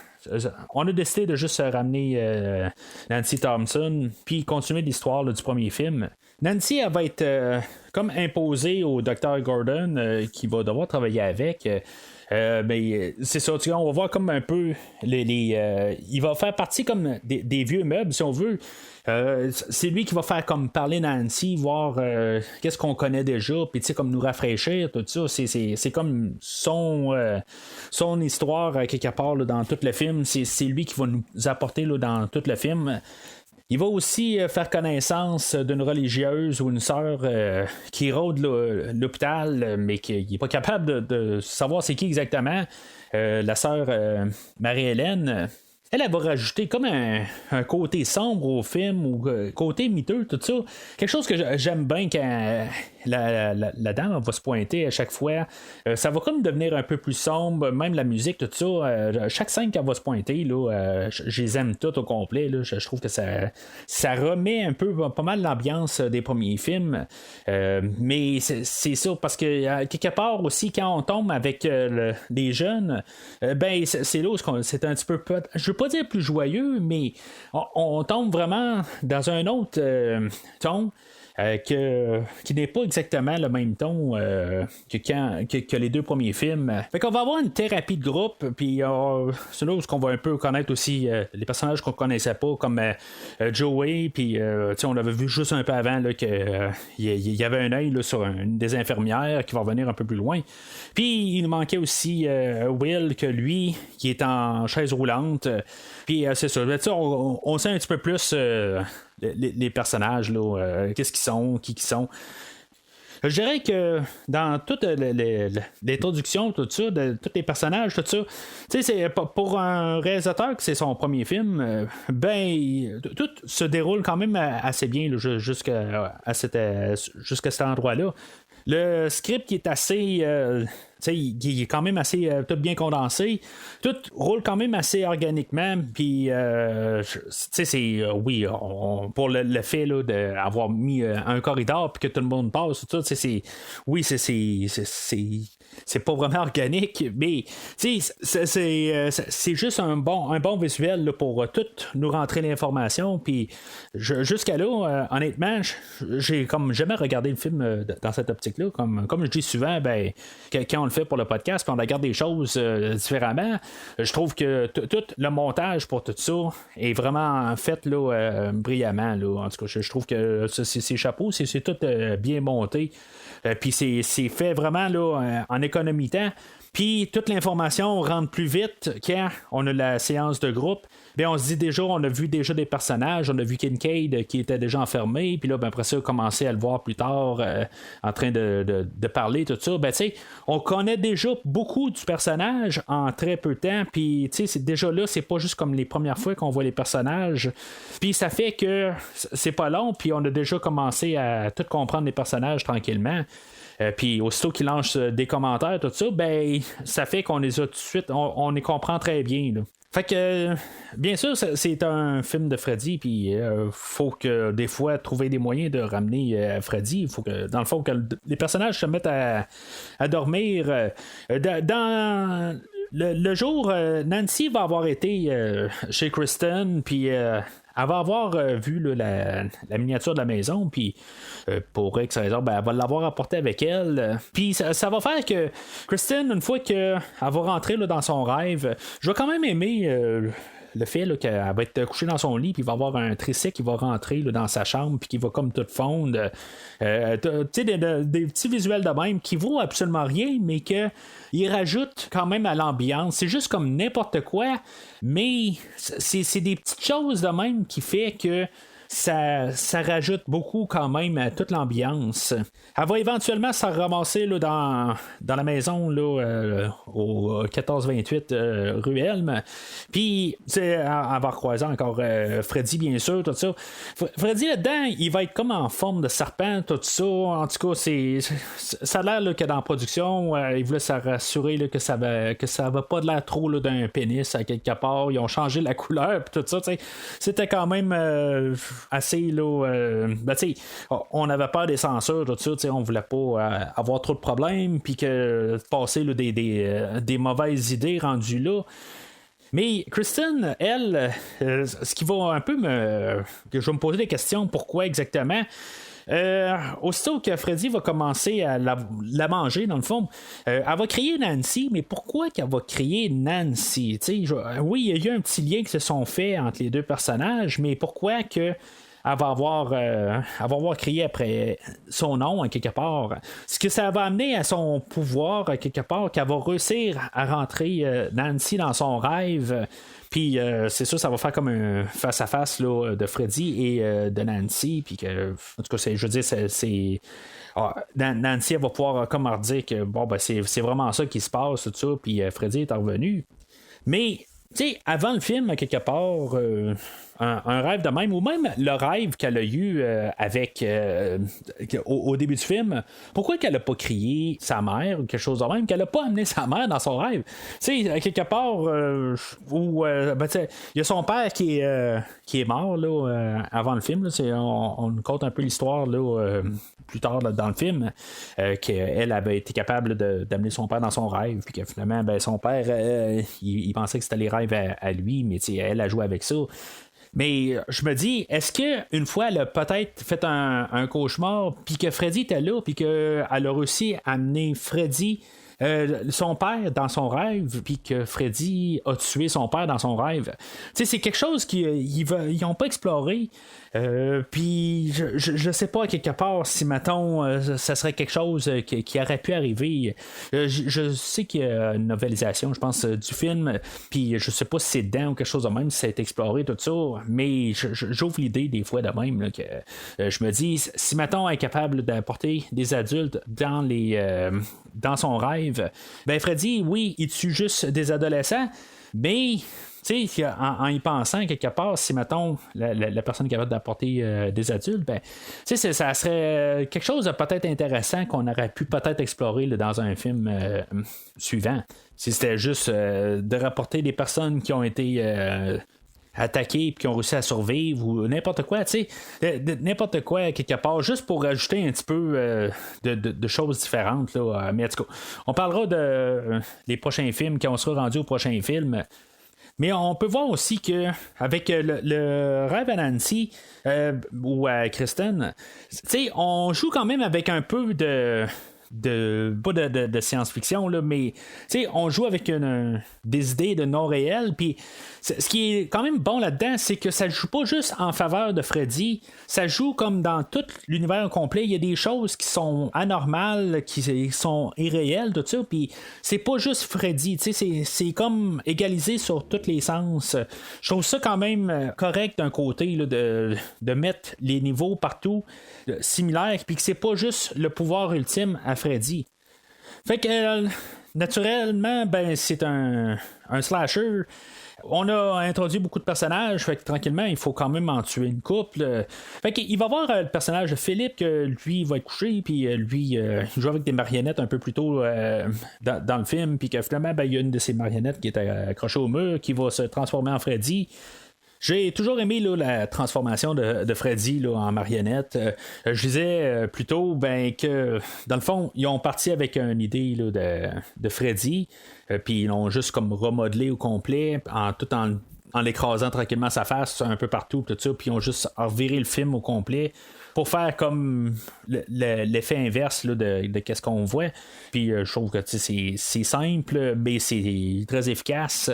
on a décidé de juste ramener Nancy Thompson puis continuer l'histoire là, du premier film. Nancy, elle va être comme imposée au Dr. Gordon qui va devoir travailler avec. Mais c'est ça, on va voir comme un peu il va faire partie comme des vieux meubles, si on veut. C'est lui qui va faire comme parler Nancy, voir qu'est-ce qu'on connaît déjà, puis comme nous rafraîchir, tout ça. C'est comme son histoire quelque part là, dans tout le film. C'est lui qui va nous apporter là, dans tout le film. Il va aussi faire connaissance d'une religieuse ou une sœur qui rôde l'hôpital, mais qui n'est pas capable de savoir c'est qui exactement. La sœur Marie-Hélène. Elle va rajouter comme un côté sombre au film ou côté miteux, tout ça. Quelque chose que j'aime bien quand la dame va se pointer à chaque fois. Ça va comme devenir un peu plus sombre, même la musique, tout ça. Chaque scène qu'elle va se pointer, là, je les aime toutes au complet. Là. Je trouve que ça remet un peu pas mal l'ambiance des premiers films. Mais c'est ça, parce que quelque part aussi, quand on tombe avec les jeunes, ben c'est là où c'est un petit peu... Je veux pas dire plus joyeux, mais on tombe vraiment dans un autre ton qui n'est pas exactement le même ton que les deux premiers films. Fait qu'on va avoir une thérapie de groupe, puis c'est là où on va un peu connaître aussi les personnages qu'on connaissait pas, comme Joey, puis on avait vu juste un peu avant qu'il y avait un œil là, sur une des infirmières qui va revenir un peu plus loin. Puis il manquait aussi Will, que lui, qui est en chaise roulante. Puis c'est ça, on sait un petit peu plus les personnages, là, qu'est-ce qu'ils sont, qui sont. Je dirais que dans toute l'introduction, tout ça, de tous les personnages, tout ça, c'est pour un réalisateur que c'est son premier film, ben tout se déroule quand même assez bien là, jusqu'à cet endroit-là. Le script qui est assez... il est quand même assez tout bien condensé. Tout roule quand même assez organiquement. Puis, c'est oui, pour le fait là, d'avoir mis un corridor puis que tout le monde passe, tout ça, oui, c'est pas vraiment organique, mais c'est juste un bon visuel là, pour tout nous rentrer l'information. Puis jusqu'à là, honnêtement, j'ai comme jamais regardé le film dans cette optique-là. Comme je dis souvent, ben, quand on le fait pour le podcast, puis on regarde des choses différemment, je trouve que tout le montage pour tout ça est vraiment fait là, brillamment. Là. En tout cas, je trouve que c'est chapeau, c'est tout bien monté. Puis c'est fait vraiment là, en économie temps. Puis toute l'information rentre plus vite quand on a la séance de groupe. Bien, on se dit déjà, on a vu déjà des personnages, on a vu Kincaid qui était déjà enfermé, puis là, ben, après ça, on a commencé à le voir plus tard en train de parler, tout ça. Ben, tu sais, on connaît déjà beaucoup du personnage en très peu de temps, puis tu sais, c'est déjà là, c'est pas juste comme les premières fois qu'on voit les personnages. Puis ça fait que c'est pas long, puis on a déjà commencé à tout comprendre les personnages tranquillement. Puis aussitôt qu'il lance des commentaires, tout ça, ben ça fait qu'on les a tout de suite, on les comprend très bien. Là. Fait que, bien sûr, c'est un film de Freddy, puis faut que des fois trouver des moyens de ramener Freddy. Il faut que, dans le fond, que les personnages se mettent à dormir. Dans le jour, Nancy va avoir été chez Kristen, puis elle va avoir vu là, la miniature de la maison, puis pour X raison, ben, elle va l'avoir apporté avec elle. Puis ça va faire que Kristen, une fois qu'elle va rentrer là, dans son rêve, je vais quand même aimer le fait là, qu'elle va être couchée dans son lit, puis il va avoir un tricycle qui va rentrer là, dans sa chambre, puis qui va comme tout fondre. Tu sais, des petits visuels de même qui vaut absolument rien, mais qu'ils rajoutent quand même à l'ambiance. C'est juste comme n'importe quoi, mais c'est des petites choses de même qui fait que ça rajoute beaucoup quand même à toute l'ambiance. Elle va éventuellement se ramasser là, dans la maison là, au 1428 rue Elm. Puis elle va recroiser encore Freddy, bien sûr, tout ça. Freddy là-dedans, il va être comme en forme de serpent, tout ça. En tout cas, ça a l'air là, que dans la production, ils voulaient se rassurer là, que ça va pas de l'air trop là, d'un pénis à quelque part. Ils ont changé la couleur, puis tout ça. T'sais. C'était quand même assez là, on avait peur des censures, tout ça, on voulait pas avoir trop de problèmes, puis que passer là, des mauvaises idées rendues là. Mais Kristen, elle, ce qui va un peu que je vais me poser des questions, pourquoi exactement. Aussitôt que Freddy va commencer à la manger, dans le fond, elle va crier Nancy, mais pourquoi qu'elle va crier Nancy? Oui, il y a eu un petit lien qui se sont faits entre les deux personnages, mais pourquoi que elle va avoir crié après son nom à quelque part. Ce que ça va amener à son pouvoir à quelque part, qu'elle va réussir à rentrer Nancy dans son rêve. Puis c'est sûr, ça va faire comme un face-à-face là, de Freddy et de Nancy. Puis que, en tout cas, je veux dire, c'est Nancy elle va pouvoir comme leur dire que bon, ben, c'est vraiment ça qui se passe, tout ça. Puis Freddy est revenu. Mais tu sais, avant le film, à quelque part, un rêve de même, ou même le rêve qu'elle a eu avec au début du film, pourquoi qu'elle a pas crié sa mère ou quelque chose de même, qu'elle a pas amené sa mère dans son rêve? Tu sais, à quelque part, où il y a son père qui est mort là, avant le film, là, on compte un peu l'histoire là, plus tard là, dans le film, qu'elle avait été capable d'amener son père dans son rêve, puis que finalement, ben, son père, il pensait que c'était les rêves à lui, mais elle a joué avec ça. Mais je me dis, est-ce qu'une fois, elle a peut-être fait un cauchemar, puis que Freddy était là, puis qu'elle a réussi à amener Freddy, son père, dans son rêve, puis que Freddy a tué son père dans son rêve? Tu sais, c'est quelque chose qu'ils n'ont pas exploré. Puis je sais pas à quelque part si mettons ça serait quelque chose qui aurait pu arriver. Je sais qu'il y a une novélisation, je pense, du film, puis je sais pas si c'est dedans ou quelque chose de même, si ça a été exploré tout ça, mais j'ouvre l'idée des fois de même là, que je me dis, si mettons elle est capable d'apporter des adultes dans son rêve, ben Freddy, oui, il tue juste des adolescents, mais en y pensant quelque part, si mettons la personne est capable d'apporter des adultes, ben, ça serait quelque chose de peut-être intéressant qu'on aurait pu peut-être explorer là, dans un film suivant. Si c'était juste de rapporter des personnes qui ont été attaqués et qui ont réussi à survivre ou n'importe quoi, n'importe quoi quelque part, juste pour rajouter un petit peu de choses différentes là. Mais en tout cas, on parlera des prochains films quand on sera rendu au prochain film. Mais on peut voir aussi que avec le rêve à Nancy ou à Kristen, on joue quand même avec un peu pas de science-fiction là, mais on joue avec des idées de non réel. Puis ce qui est quand même bon là-dedans, c'est que ça joue pas juste en faveur de Freddy, ça joue comme dans tout l'univers complet. Il y a des choses qui sont anormales, qui sont irréelles, tout ça, puis c'est pas juste Freddy, c'est comme égalisé sur tous les sens. Je trouve ça quand même correct d'un côté là, de mettre les niveaux partout similaires, puis que c'est pas juste le pouvoir ultime à Freddy. Fait que naturellement, ben c'est un slasher. On a introduit beaucoup de personnages, fait que tranquillement, il faut quand même en tuer une couple. Fait qu'il va y avoir le personnage de Philippe, que lui va être couché, puis lui, il joue avec des marionnettes un peu plus tôt dans le film, puis que finalement, il y a une de ces marionnettes qui est accrochée au mur, qui va se transformer en Freddy. J'ai toujours aimé là, la transformation de Freddy là, en marionnette. Je disais plutôt que dans le fond, ils ont parti avec une idée là, de Freddy, puis ils l'ont juste comme remodelé au complet, en l'écrasant tranquillement sa face un peu partout, tout ça, puis ils ont juste reviré le film au complet pour faire comme l'effet inverse là, de qu'est-ce qu'on voit. Puis je trouve que c'est simple, mais c'est très efficace.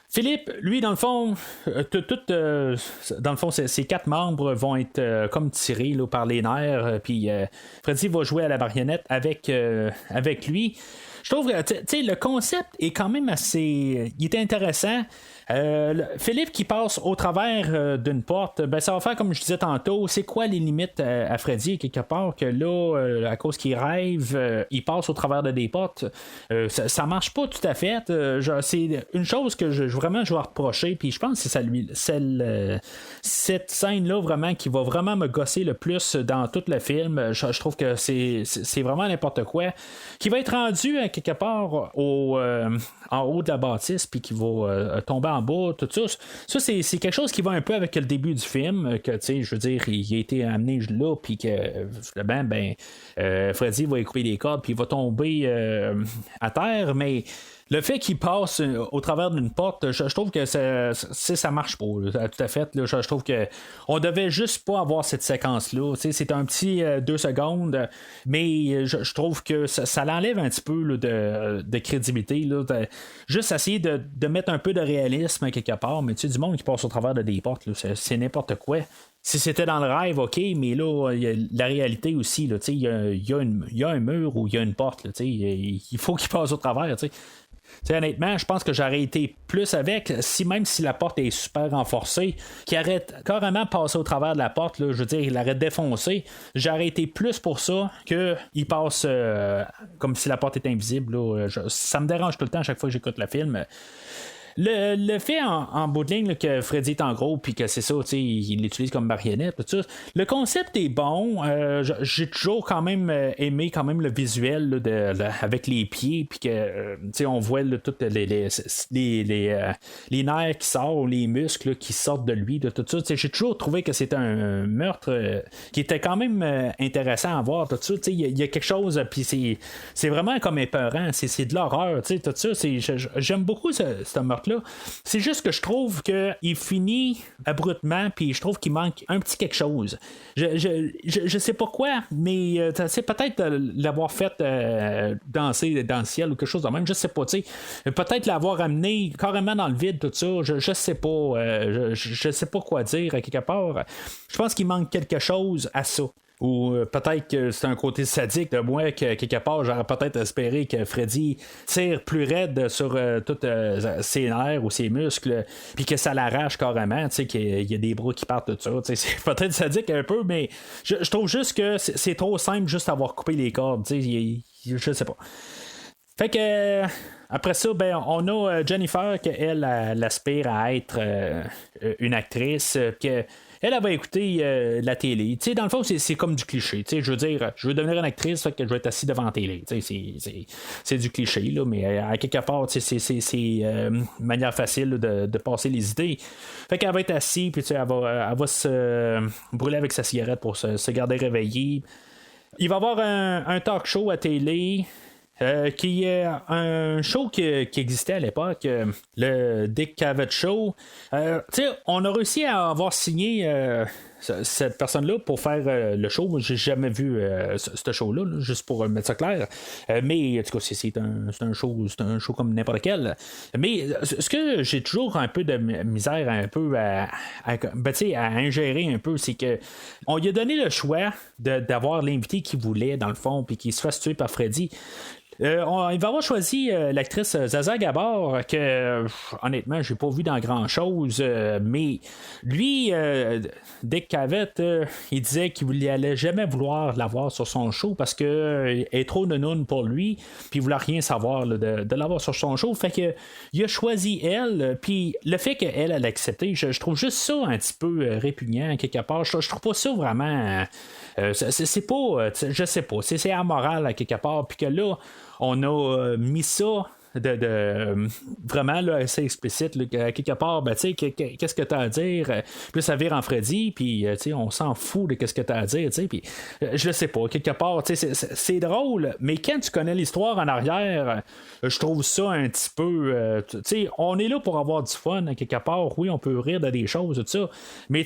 Philippe, lui, dans le fond, dans le fond, ses 4 membres vont être comme tirés là, par les nerfs, puis Freddy va jouer à la marionnette avec lui. Je trouve que le concept est quand même assez... Il est intéressant. Philippe qui passe au travers d'une porte, ça va faire comme je disais tantôt, c'est quoi les limites à Freddy quelque part, que là, à cause qu'il rêve, il passe au travers de des portes. Ça marche pas tout à fait. C'est une chose que je vais reprocher, puis je pense que c'est cette scène-là vraiment qui va vraiment me gosser le plus dans tout le film. Je trouve que c'est vraiment n'importe quoi. Qui va être rendu quelque part en haut de la bâtisse, puis qui va tomber en bas, tout ça. Ça, c'est quelque chose qui va un peu avec le début du film, que, tu sais, je veux dire, il a été amené là, puis que, Freddy va couper des cordes, puis il va tomber à terre, mais le fait qu'il passe au travers d'une porte, je trouve que ça marche pas, là, tout à fait. Là, je trouve que on devait juste pas avoir cette séquence-là. C'est un petit 2 secondes, mais je trouve que ça l'enlève un petit peu là, de crédibilité. Là, juste essayer de mettre un peu de réalisme quelque part, mais tu sais, du monde qui passe au travers de des portes, là, c'est n'importe quoi. Si c'était dans le rêve, ok, mais là, il y a la réalité aussi. Il y a un mur ou il y a une porte. Là, il faut qu'il passe au travers. T'sais, honnêtement, je pense que j'aurais été plus avec, même si la porte est super renforcée, qui arrête carrément passer au travers de la porte, là, je veux dire, il l'arrête défoncé, j'aurais été plus pour ça qu'il passe comme si la porte était invisible. Là, ça me dérange tout le temps à chaque fois que j'écoute le film. Le fait en bout de ligne là, que Freddy est en gros, puis que c'est ça, il l'utilise comme marionnette, tout ça. Le concept est bon. J'ai toujours quand même aimé quand même le visuel là, avec les pieds, puis que on voit toutes les nerfs qui sortent, les muscles là, qui sortent de lui, de tout ça. J'ai toujours trouvé que c'était un meurtre qui était quand même intéressant à voir, tout ça. Il y a quelque chose, puis c'est vraiment comme épeurant, c'est de l'horreur, tout ça. J'aime beaucoup ce meurtre là. C'est juste que je trouve qu'il finit abruptement, puis je trouve qu'il manque un petit quelque chose. Je sais pas quoi, mais peut-être l'avoir fait danser dans le ciel ou quelque chose de même, je sais pas, peut-être l'avoir amené carrément dans le vide, tout ça, je sais pas, je sais pas quoi dire à quelque part. Je pense qu'il manque quelque chose à ça. Ou peut-être que c'est un côté sadique de moi que quelque part j'aurais peut-être espéré que Freddy tire plus raide sur tous ses nerfs ou ses muscles, puis que ça l'arrache carrément, qu'il y a des bras qui partent, tout ça. C'est peut-être sadique un peu, mais je trouve juste que c'est trop simple juste avoir coupé les cordes. Je sais pas. Fait que après ça, on a Jennifer, qu'elle aspire à être une actrice, que elle va écouter la télé. Dans le fond, c'est comme du cliché. Je veux dire, je veux devenir une actrice, fait que je vais être assis devant la télé. C'est du cliché, là, mais à quelque part, c'est une manière facile là, de passer les idées. Fait qu'elle va être assise, puis elle va se brûler avec sa cigarette pour se garder réveillée. Il va y avoir un talk show à télé. Qui est un show qui existait à l'époque, le Dick Cavett Show. On a réussi à avoir signé cette personne-là pour faire le show. Moi, j'ai jamais vu ce show-là, là, juste pour mettre ça clair. Mais en tout cas, c'est un show comme n'importe quel. Mais ce que j'ai toujours un peu de misère un peu à ingérer un peu, c'est que on lui a donné le choix d'avoir l'invité qu'il voulait, dans le fond, puis qu'il se fasse tuer par Freddy. Il va avoir choisi l'actrice Zaza Gabor, que honnêtement, j'ai pas vu dans grand-chose, mais lui, Dick Cavett, il disait qu'il allait jamais vouloir l'avoir sur son show parce que elle est trop nounoune pour lui, puis il voulait rien savoir là, de l'avoir sur son show. Fait que il a choisi elle, puis le fait qu'elle a accepté, je trouve juste ça un petit peu répugnant quelque part. Je trouve pas ça vraiment. C'est pas. Je sais pas. C'est amoral à quelque part, puis que là, on a mis ça vraiment là, assez explicite là, quelque part, ben, qu'est-ce que tu as à dire, puis ça vire en Freddy, puis on s'en fout de qu'est-ce que tu as à dire, puis je le sais pas, quelque part c'est drôle, mais quand tu connais l'histoire en arrière, je trouve ça un petit peu on est là pour avoir du fun quelque part, oui, on peut rire de des choses, tout ça, mais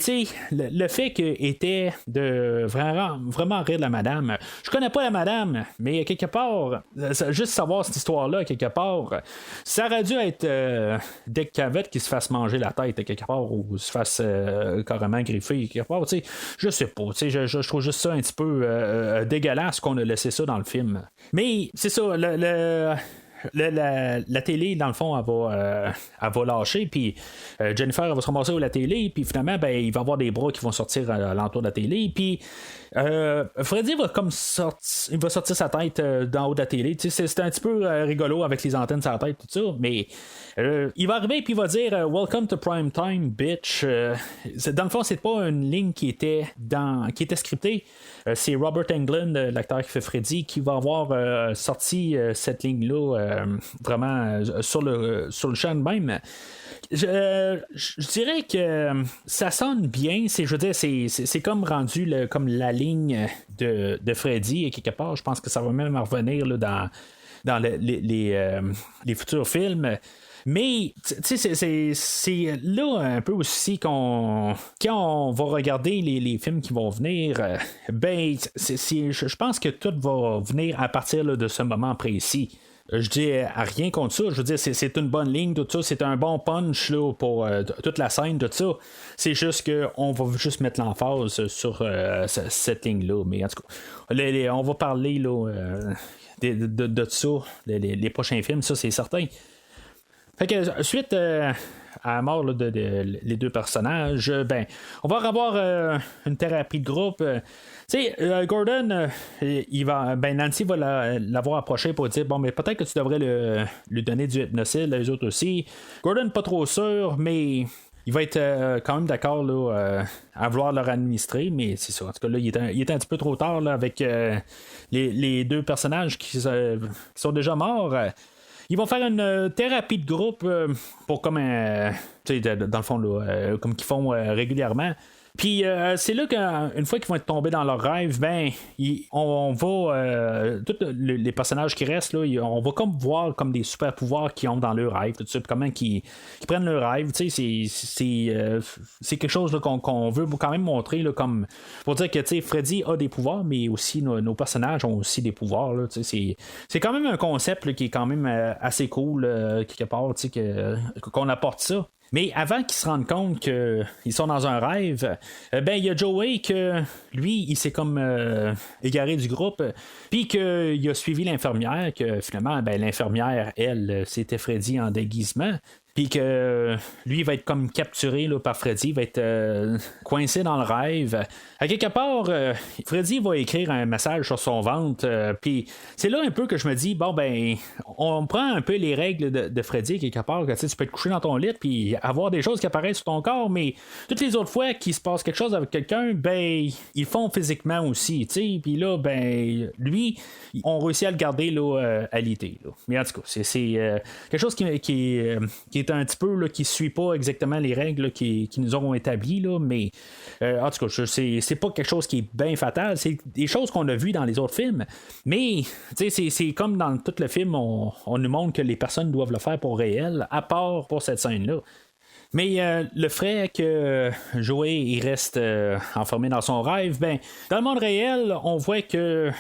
le fait qu'il était de vraiment rire de la madame, je connais pas la madame, mais quelque part juste savoir cette histoire-là quelque part, ça aurait dû être Dick Cavett qui se fasse manger la tête quelque part ou se fasse carrément griffer quelque part. Je sais pas. Je trouve juste ça un petit peu dégueulasse qu'on a laissé ça dans le film. Mais c'est ça, la télé, dans le fond, elle va lâcher, puis Jennifer elle va se ramasser à la télé, puis finalement, ben, il va y avoir des bras qui vont sortir à l'entour de la télé, puis Freddy va comme il va sortir sa tête d'en haut de la télé. C'est un petit peu rigolo avec les antennes sur la tête, tout ça, mais il va arriver puis il va dire Welcome to prime time, bitch. Dans le fond, c'est pas une ligne qui était scriptée. C'est Robert Englund, l'acteur qui fait Freddy, qui va avoir sorti cette ligne-là vraiment sur le champ de même. Je dirais que ça sonne bien. Je veux dire, c'est comme rendu comme la ligne de Freddy et quelque part. Je pense que ça va même revenir là, dans les futurs films. Mais c'est là un peu aussi quand on va regarder les films qui vont venir, ben je pense que tout va venir à partir là, de ce moment précis. Je dis rien contre ça. Je veux dire, c'est une bonne ligne, tout ça. C'est un bon punch là, pour toute la scène, tout ça. C'est juste qu'on va juste mettre l'emphase sur cette ligne-là. Mais en tout cas, on va parler là, de ça, les prochains films, ça, c'est certain. Fait que suite à la mort là, les deux personnages, ben, on va avoir une thérapie de groupe. Gordon, Nancy va l'avoir approché pour dire bon, mais peut-être que tu devrais lui donner du hypnocil, les autres aussi. Gordon, pas trop sûr, mais il va être quand même d'accord là, à vouloir leur administrer, mais c'est ça. En tout cas, là, il est un petit peu trop tard là, avec les deux personnages qui sont déjà morts. Ils vont faire une thérapie de groupe pour comme dans le fond, là, comme qu'ils font régulièrement. Puis c'est là qu'une fois qu'ils vont être tombés dans leur rêve, ben on va tous les personnages qui restent là, on va comme voir comme des super pouvoirs qu'ils ont dans leur rêve, tout ça, comment qu'ils prennent leur rêve, tu sais, c'est quelque chose là, qu'on veut quand même montrer là, comme pour dire que tu sais Freddy a des pouvoirs, mais aussi nos personnages ont aussi des pouvoirs là, tu sais, c'est quand même un concept là, qui est quand même assez cool quelque part, tu sais qu'on apporte ça. Mais avant qu'ils se rendent compte qu'ils sont dans un rêve, ben il y a Joey que lui, il s'est comme égaré du groupe, puis qu'il a suivi l'infirmière, que finalement, ben l'infirmière, elle, c'était Freddy en déguisement. Puis que lui, il va être comme capturé là, par Freddy, il va être coincé dans le rêve. À quelque part, Freddy va écrire un message sur son ventre. Puis c'est là un peu que je me dis, bon, ben, on prend un peu les règles de Freddy, quelque part, que tu peux être couché dans ton lit, puis avoir des choses qui apparaissent sur ton corps, mais toutes les autres fois qu'il se passe quelque chose avec quelqu'un, ben, ils font physiquement aussi, tu sais. Puis là, ben, lui, on réussit à le garder là, alité. Là. Mais en tout cas, c'est quelque chose qui est un petit peu là, qui ne suit pas exactement les règles là, qui nous ont établies, là, mais en tout cas, c'est pas quelque chose qui est bien fatal, c'est des choses qu'on a vues dans les autres films, mais c'est comme dans tout le film, on nous montre que les personnes doivent le faire pour réel, à part pour cette scène-là. Mais le fait que Joey il reste enfermé dans son rêve, ben dans le monde réel, on voit que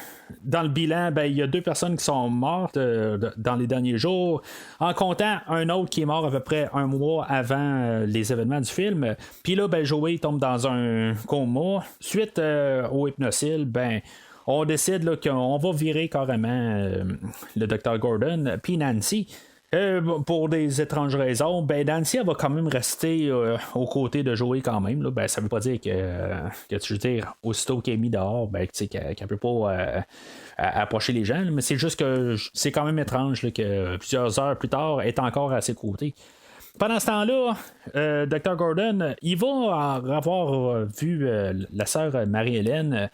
dans le bilan, ben il y a 2 personnes qui sont mortes dans les derniers jours, en comptant un autre qui est mort à peu près 1 mois avant les événements du film. Puis là, ben Joey tombe dans un coma. Suite au hypnocil, ben on décide là, qu'on va virer carrément le Dr. Gordon puis Nancy. Pour des étranges raisons, Nancy elle va quand même rester aux côtés de Joey quand même. Là. Ça veut pas dire que tu veux dire, aussitôt qu'elle est mise dehors, qu'elle peut pas approcher les gens, mais c'est juste que c'est quand même étrange là, que plusieurs heures plus tard, elle est encore à ses côtés. Pendant ce temps-là, Dr. Gordon, il va avoir vu la sœur Marie-Hélène.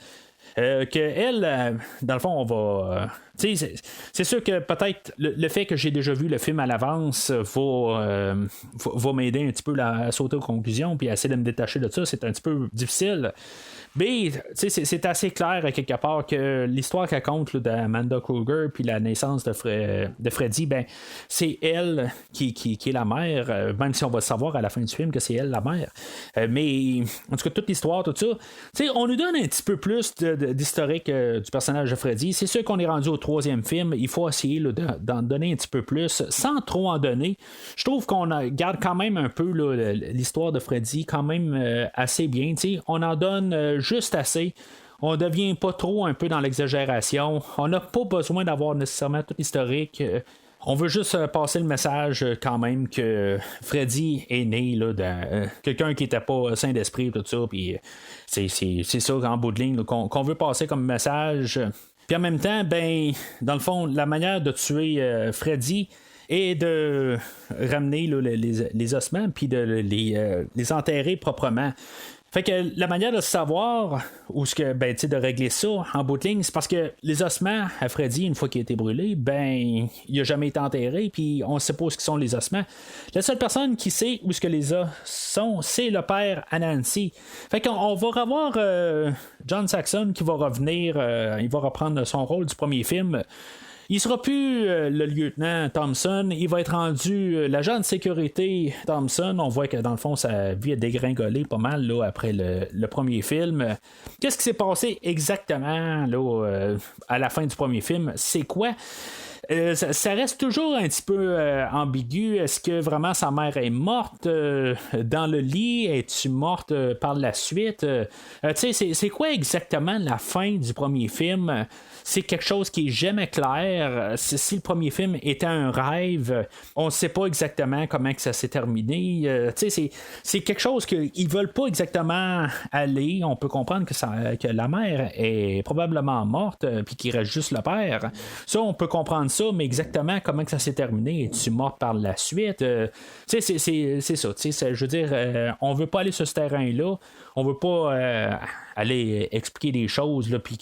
Qu'elle, dans le fond, on va. C'est sûr que peut-être le fait que j'ai déjà vu le film à l'avance va m'aider un petit peu à sauter aux conclusions puis à essayer de me détacher de ça. C'est un petit peu difficile. Mais c'est assez clair à quelque part que l'histoire qu'elle compte d'Amanda Kruger puis la naissance de Freddy, c'est elle qui est la mère, même si on va savoir à la fin du film que c'est elle la mère. Mais en tout cas, toute l'histoire, tout ça, on nous donne un petit peu plus d'historique du personnage de Freddy. C'est sûr qu'on est rendu au 3e film. Il faut essayer d'en donner un petit peu plus sans trop en donner. Je trouve qu'on garde quand même un peu l'histoire de Freddy quand même assez bien. On en donne juste assez. On ne devient pas trop un peu dans l'exagération. On n'a pas besoin d'avoir nécessairement tout l'historique. On veut juste passer le message quand même que Freddy est né dans quelqu'un qui n'était pas sain d'esprit, tout ça. Puis c'est ça en bout de ligne qu'on veut passer comme message. Puis en même temps, dans le fond, la manière de tuer Freddy est de ramener les ossements puis de les enterrer proprement. Fait que la manière de savoir ou de régler ça en bout de ligne, c'est parce que les ossements à Freddy, une fois qu'il a été brûlé, il n'a jamais été enterré, puis on ne sait pas où sont les ossements. La seule personne qui sait où les os sont, c'est le père à Nancy. Fait qu'on va revoir John Saxon qui va revenir, il va reprendre son rôle du premier film. Il sera plus le lieutenant Thompson, il va être rendu l'agent de sécurité Thompson. On voit que dans le fond, sa vie a dégringolé pas mal après le premier film. Qu'est-ce qui s'est passé exactement à la fin du premier film? C'est quoi? Ça reste toujours un petit peu ambigu. Est-ce que vraiment sa mère est morte dans le lit? Es-tu morte par la suite? C'est quoi exactement la fin du premier film? C'est quelque chose qui est jamais clair. Si le premier film était un rêve, on ne sait pas exactement comment que ça s'est terminé. C'est quelque chose qu'ils veulent pas exactement aller. On peut comprendre que la mère est probablement morte puis qu'il reste juste le père. Ça, on peut comprendre ça, mais exactement comment que ça s'est terminé? Es-tu morte par la suite? C'est ça. Je veux dire, on veut pas aller sur ce terrain-là. On veut pas aller expliquer des choses puis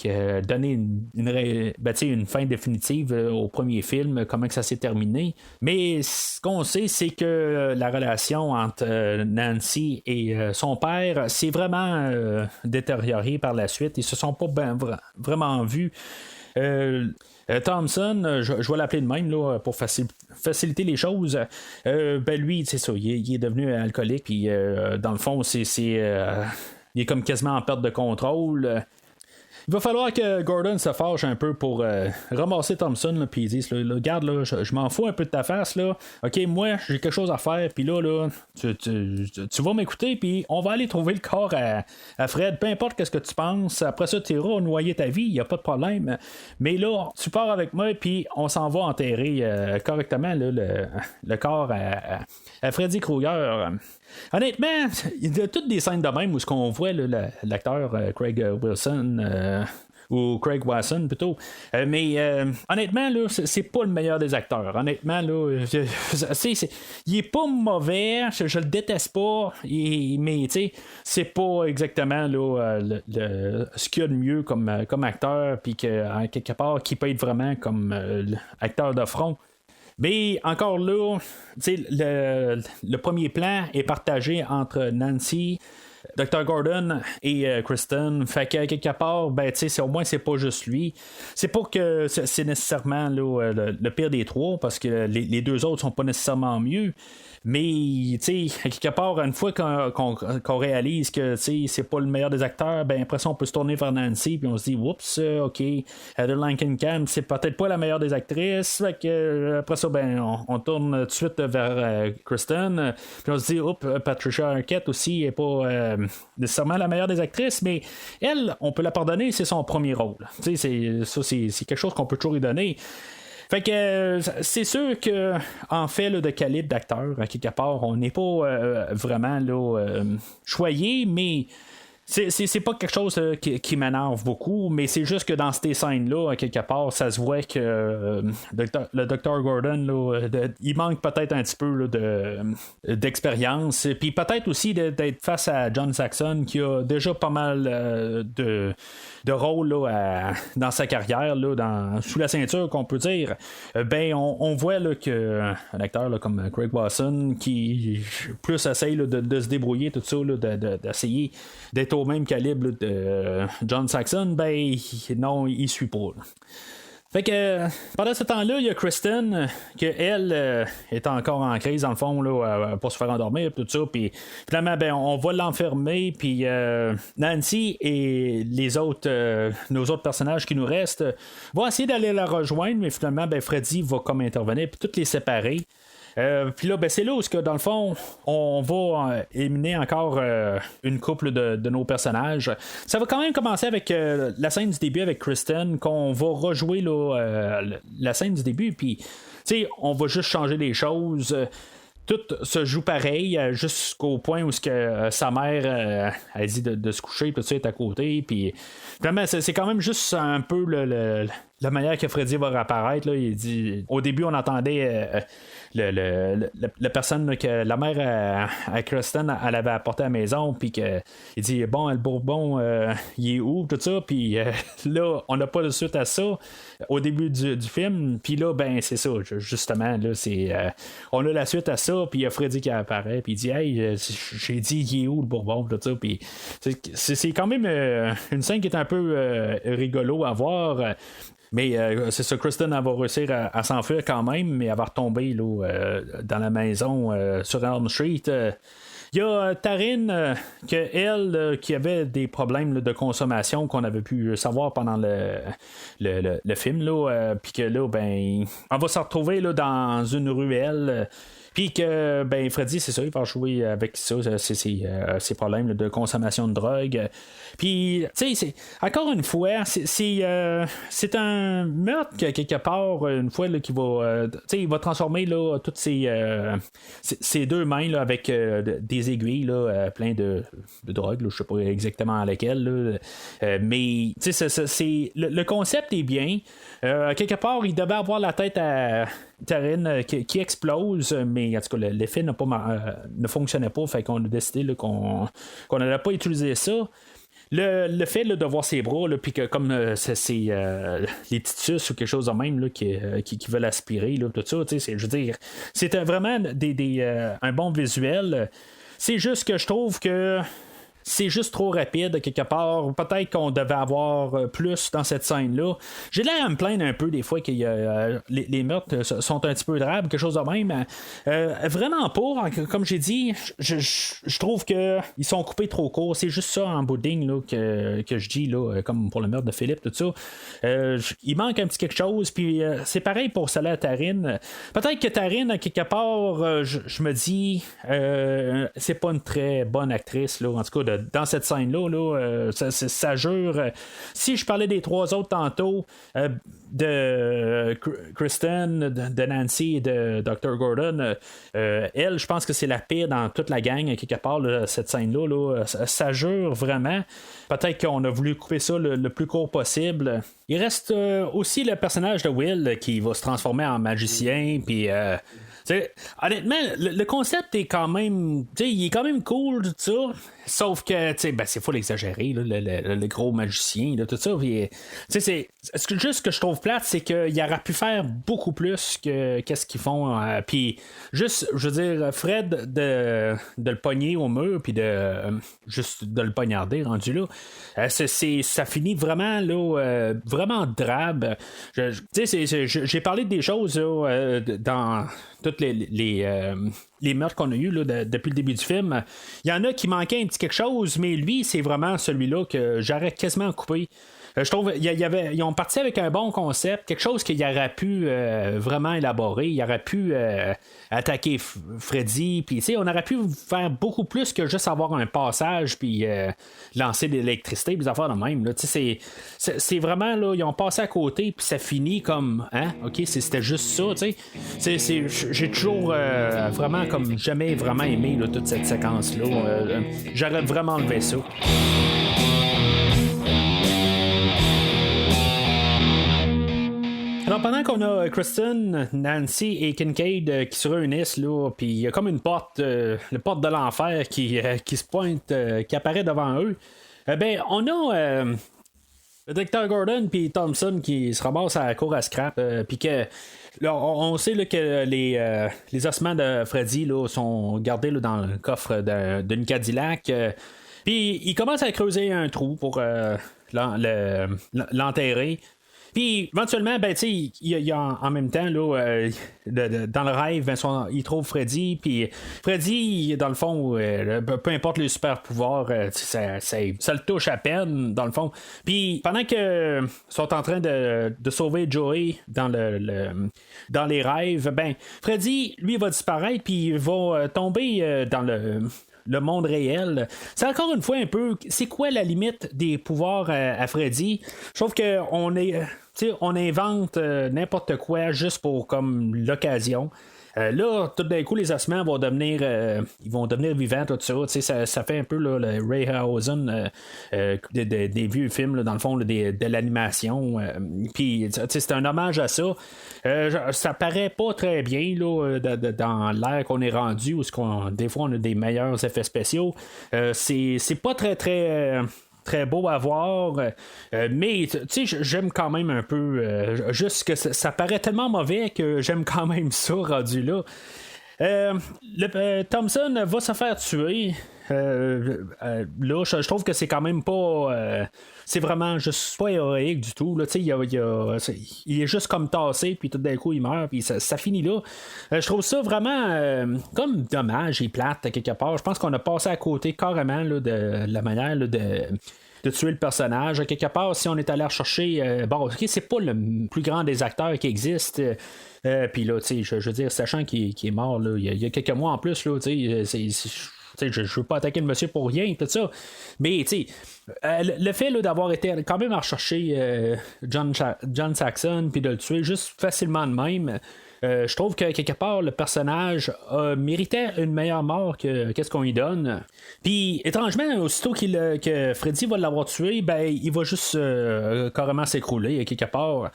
donner une fin définitive au premier film, comment que ça s'est terminé. Mais ce qu'on sait, c'est que la relation entre Nancy et son père s'est vraiment détériorée par la suite. Ils se sont pas vraiment vus. Thompson, je vais l'appeler de même pour faciliter les choses. Lui, c'est ça, il est devenu alcoolique, puis dans le fond, il est comme quasiment en perte de contrôle. Il va falloir que Gordon se fâche un peu pour ramasser Thompson, puis il dit regarde, là, je m'en fous un peu de ta face, là. OK, moi, j'ai quelque chose à faire, puis là tu vas m'écouter, puis on va aller trouver le corps à Fred, peu importe qu'est-ce que tu penses. Après ça, tu iras noyer ta vie, il n'y a pas de problème. Mais là, tu pars avec moi, puis on s'en va enterrer correctement le corps à Freddy Krueger. Honnêtement, il y a toutes des scènes de même où ce qu'on voit l'acteur Craig Wilson ou Craig Wasson plutôt. Mais honnêtement, là, c'est pas le meilleur des acteurs. Honnêtement, là, il est pas mauvais, je le déteste pas, mais c'est pas exactement ce qu'il y a de mieux comme acteur, puis que quelque part qui peut être vraiment comme acteur de front. Mais encore là, le premier plan est partagé entre Nancy, Dr. Gordon et Kristen. Fait que quelque part, au moins c'est pas juste lui. C'est pas que c'est nécessairement le pire des trois, parce que les deux autres sont pas nécessairement mieux. Mais, quelque part, une fois qu'on réalise que c'est pas le meilleur des acteurs, après ça, on peut se tourner vers Nancy, puis on se dit, oups, OK, Heather Langenkamp, c'est peut-être pas la meilleure des actrices. Fait que, après ça, on tourne tout de suite vers Kristen, puis on se dit, oups, Patricia Arquette aussi est pas nécessairement la meilleure des actrices, mais elle, on peut la pardonner, c'est son premier rôle. C'est quelque chose qu'on peut toujours lui donner. Fait que c'est sûr que en fait là, de calibre d'acteur, à quelque part, on n'est pas vraiment là, choyé, mais c'est pas quelque chose qui m'énerve beaucoup, mais c'est juste que dans ces scènes-là, à quelque part, ça se voit que le Dr. Gordon, là, il manque peut-être un petit peu là, d'expérience. Puis peut-être aussi d'être face à John Saxon, qui a déjà pas mal de rôles là, dans sa carrière, là, sous la ceinture, qu'on peut dire. Ben, on voit là, qu'un acteur là, comme Craig Wasson, qui plus essaye là, de se débrouiller, tout ça, là, d'essayer d'être au même calibre là, de John Saxon, ben non, il suit pas. Là. Fait que pendant ce temps-là, il y a Kristen, que elle est encore en crise, dans le fond, là, pour se faire endormir, tout ça. Puis finalement, ben, on va l'enfermer. Puis Nancy et les autres, nos autres personnages qui nous restent, vont essayer d'aller la rejoindre, mais finalement, ben, Freddy va comme intervenir, puis toutes les séparer. Puis là, ben, c'est là où, dans le fond, on va éliminer encore une couple de nos personnages. Ça va quand même commencer avec la scène du début avec Kristen, qu'on va rejouer là, la scène du début, puis on va juste changer les choses. Tout se joue pareil jusqu'au point où sa mère elle dit de se coucher, puis tout ça est à côté, puis vraiment c'est quand même juste un peu la manière que Freddy va réapparaître là. Il dit au début on entendait la personne là, que la mère à Kristen elle avait apporté à la maison, puis qu'il dit bon, le Bourbon il est où, tout ça, puis là on n'a pas de suite à ça au début du film, puis là ben c'est ça justement là, c'est on a la suite à ça, puis il y a Freddy qui apparaît, puis il dit hey, j'ai dit il est où le Bourbon, tout ça, puis c'est quand même une scène qui est un peu rigolo à voir. Mais c'est ça, Kristen elle va réussir à s'enfuir quand même, mais elle va retomber là, dans la maison sur Elm Street. Il y a Taryn, qui avait des problèmes là, de consommation qu'on avait pu savoir pendant le film, puis que là, ben, on va se retrouver là, dans une ruelle. Puis que ben Freddy, c'est ça, il va jouer avec ça, ses problèmes là, de consommation de drogue. Puis, tu sais, encore une fois, c'est un meurtre que, quelque part, une fois là, qui va, tu sais, il va transformer là, toutes ses deux mains là, avec des aiguilles là, plein de drogue, là, je sais pas exactement laquelle, là, mais tu sais, le concept est bien. Quelque part, il devait avoir la tête à Taryn qui explose, mais en tout cas l'effet ne fonctionnait pas, fait qu'on a décidé là, qu'on n'allait pas utiliser ça. Le fait là, de voir ses bras, puis que comme c'est les petites suces ou quelque chose de même là, qui veulent aspirer, là, tout ça, je veux dire, c'était vraiment un bon visuel. C'est juste que je trouve que c'est juste trop rapide quelque part. Peut-être qu'on devait avoir plus dans cette scène-là. J'ai l'air à me plaindre un peu des fois que les meurtres sont un petit peu drabes, quelque chose de même. Vraiment pas. Comme j'ai dit, je trouve qu'ils sont coupés trop court. C'est juste ça en bout de ligne là, que je dis, là, comme pour le meurtre de Philippe, tout ça. Il manque un petit quelque chose. Puis c'est pareil pour celle-là à Taryn. Peut-être que Taryn, à quelque part, je me dis, c'est pas une très bonne actrice, là, en tout cas, dans cette scène-là, là, ça jure. Si je parlais des trois autres tantôt, de Kristen, de Nancy et de Dr. Gordon, elle, je pense que c'est la pire dans toute la gang, quelque part, là, cette scène-là. Là, ça jure vraiment. Peut-être qu'on a voulu couper ça le plus court possible. Il reste aussi le personnage de Will qui va se transformer en magicien, puis honnêtement, le concept est quand même, il est quand même cool, tout ça. Sauf que, ben, c'est fou l'exagérer, le gros magicien, là, tout ça. Puis, c'est juste ce que je trouve plate, c'est qu'il aurait pu faire beaucoup plus que qu'est-ce qu'ils font. Puis, juste, je veux dire, Fred, de le pogner au mur, puis juste de le poignarder, rendu là, ça finit vraiment, là, vraiment drabe. J'ai parlé des choses là, dans toutes les meurtres qu'on a eu là, depuis le début du film. Il y en a qui manquaient un petit quelque chose, mais lui, c'est vraiment celui-là que j'aurais quasiment coupé. Je trouve ils ont parti avec un bon concept, quelque chose qu'il aurait pu vraiment élaborer. Il aurait pu attaquer Freddy, puis on aurait pu faire beaucoup plus que juste avoir un passage puis lancer de l'électricité, des affaires de même. Là. C'est vraiment là, ils ont passé à côté, puis ça finit comme ok, c'était juste ça. J'ai toujours vraiment comme jamais vraiment aimé là, toute cette séquence là. J'aurais vraiment enlevé ça. Alors, pendant qu'on a Kristen, Nancy et Kincaid qui se réunissent, là, puis il y a comme une porte, la porte de l'enfer qui se pointe, qui apparaît devant eux, on a le Dr. Gordon puis Thompson qui se ramassent à la cour à scrap, puis que là, on sait là, que les ossements de Freddy là, sont gardés là, dans le coffre d'une Cadillac. Puis il commence à creuser un trou pour l'enterrer. Puis éventuellement, il y a en même temps, là, dans le rêve, il trouve Freddy. Puis Freddy, dans le fond, peu importe les super pouvoirs, ça le touche à peine, dans le fond. Puis pendant qu'ils sont en train de sauver Joey dans les rêves, Freddy, lui, va disparaître, puis il va tomber dans le monde réel. C'est encore une fois un peu, c'est quoi la limite des pouvoirs à Freddy? Je trouve on invente n'importe quoi juste pour comme l'occasion. Là, tout d'un coup, les ossements vont devenir vivants, tout ça. Ça fait un peu là, le Rayhausen des vieux films, là, dans le fond, là, de l'animation. Puis, c'est un hommage à ça. Ça paraît pas très bien là, dans l'air qu'on est rendu, où des fois, on a des meilleurs effets spéciaux. C'est pas très, très... très beau à voir, mais j'aime quand même un peu juste que ça paraît tellement mauvais que j'aime quand même ça rendu là. Thompson va se faire tuer. Là, je trouve que c'est quand même pas. C'est vraiment juste pas héroïque du tout. Là. Il est juste comme tassé, puis tout d'un coup, il meurt, puis ça finit là. Je trouve ça vraiment comme dommage et plate, à quelque part. Je pense qu'on a passé à côté carrément là, de la manière là, de tuer le personnage. À quelque part, si on est allé rechercher, c'est pas le plus grand des acteurs qui existe. Puis là, je veux dire, sachant qu'il est mort là, il y a quelques mois en plus, là, je veux pas attaquer le monsieur pour rien, tout ça. Mais le fait là, d'avoir été quand même à rechercher John Saxon puis de le tuer juste facilement de même, je trouve que quelque part le personnage méritait une meilleure mort que qu'est-ce qu'on lui donne. Puis étrangement, aussitôt que Freddy va l'avoir tué, il va juste carrément s'écrouler quelque part.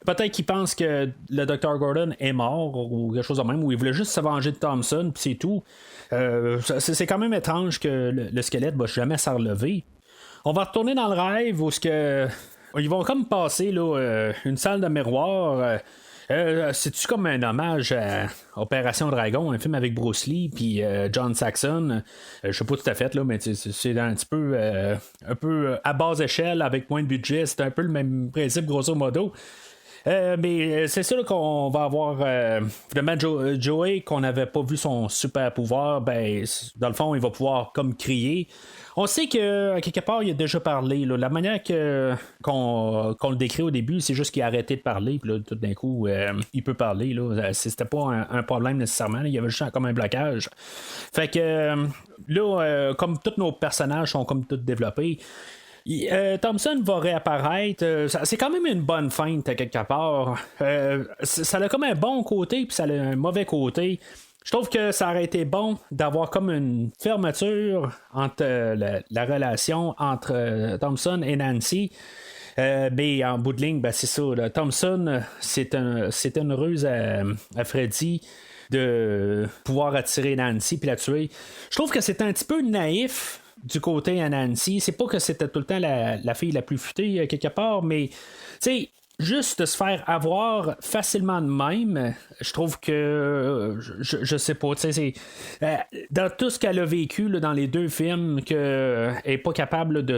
Peut-être qu'il pense que le Dr. Gordon est mort ou quelque chose de même, ou il voulait juste se venger de Thompson, puis c'est tout. C'est quand même étrange que le squelette va jamais s'en relever. On va retourner dans le rêve où ils vont comme passer là, une salle de miroir. C'est-tu comme un hommage à Opération Dragon, un film avec Bruce Lee puis John Saxon? Je sais pas tout à fait, là, mais c'est un petit peu un peu à basse échelle avec moins de budget. C'est un peu le même principe, grosso modo. Mais c'est sûr qu'on va avoir vraiment Joey, qu'on n'avait pas vu son super pouvoir, dans le fond, il va pouvoir comme crier. On sait que quelque part il a déjà parlé. Là. La manière qu'on le décrit au début, c'est juste qu'il a arrêté de parler, puis là, tout d'un coup, il peut parler. Là. C'était pas un problème nécessairement. Là. Il y avait juste comme un blocage. Fait que là, comme tous nos personnages sont comme tous développés, Thompson va réapparaître. C'est quand même une bonne feinte à quelque part. Ça a comme un bon côté, puis ça a un mauvais côté. Je trouve que ça aurait été bon d'avoir comme une fermeture entre la relation entre Thompson et Nancy. Mais en bout de ligne, c'est ça. Là. Thompson, c'est une ruse à Freddy de pouvoir attirer Nancy puis la tuer. Je trouve que c'est un petit peu naïf du côté à Nancy. C'est pas que c'était tout le temps la fille la plus futée quelque part, mais tu sais, juste de se faire avoir facilement de même, je trouve que je sais pas, tu sais, c'est dans tout ce qu'elle a vécu là, dans les deux films, qu'elle est pas capable de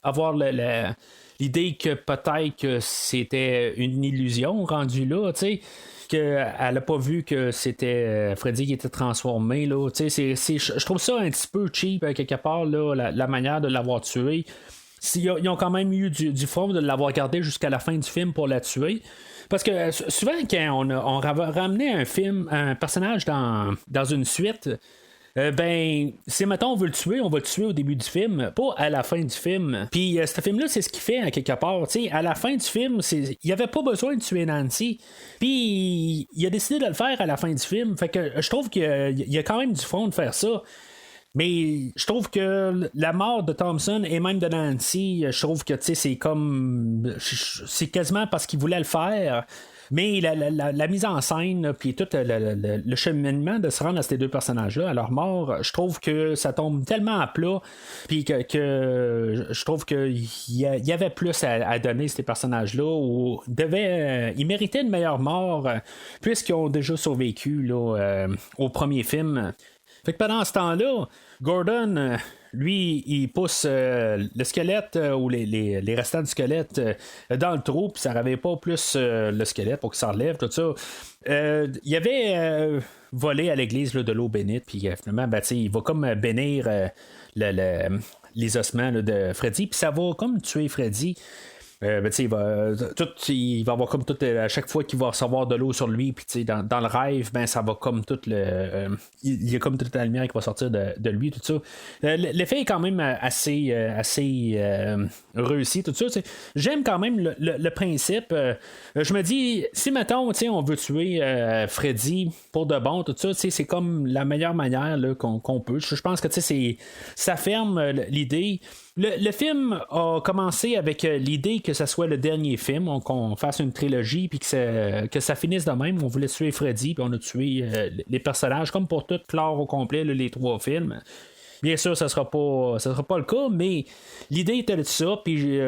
avoir l'idée que peut-être que c'était une illusion rendue là, tu sais, qu'elle n'a pas vu que c'était Freddy qui était transformé là, tu sais, je trouve ça un petit peu cheap quelque part là, la manière de l'avoir tué. ils ont quand même eu du fond de l'avoir gardé jusqu'à la fin du film pour la tuer. Parce que souvent, quand on ramené un personnage dans une suite, ben, si mettons on veut le tuer, on va le tuer au début du film, pas à la fin du film. Puis ce film-là, c'est ce qu'il fait à quelque part. T'sais, à la fin du film, il n'y avait pas besoin de tuer Nancy. Puis il a décidé de le faire à la fin du film. Fait que je trouve qu'il y a quand même du fond de faire ça. Mais je trouve que la mort de Thompson et même de Nancy, je trouve que c'est comme. C'est quasiment parce qu'il voulait le faire. Mais la mise en scène, puis tout le cheminement de se rendre à ces deux personnages-là, à leur mort, je trouve que ça tombe tellement à plat, puis que je trouve qu'il y avait plus à donner ces personnages-là, ou ils méritaient une meilleure mort, puisqu'ils ont déjà survécu là, au premier film. Fait que pendant ce temps-là, Gordon, lui, il pousse le squelette ou les restants du squelette dans le trou, puis ça n'avait pas plus le squelette pour qu'il s'en relève, tout ça. Il avait volé à l'église là, de l'eau bénite, puis finalement, il va comme bénir les ossements là, de Freddy, puis ça va comme tuer Freddy. Il va avoir comme tout à chaque fois qu'il va recevoir de l'eau sur lui, puis dans le rêve, ça va comme tout il y a comme toute la lumière qui va sortir de lui, tout ça. L'effet est quand même assez réussi, tout ça. J'aime quand même le principe. Je me dis, si mettons, on veut tuer Freddy pour de bon, tout ça, c'est comme la meilleure manière là, qu'on peut. Je pense que ça ferme l'idée. Le film a commencé avec l'idée que ça soit le dernier film, qu'on fasse une trilogie, puis que ça finisse de même. On voulait tuer Freddy, puis on a tué les personnages, comme pour tout clore au complet, là, les 3 films. Bien sûr, ça sera pas le cas, mais l'idée était de ça. Puis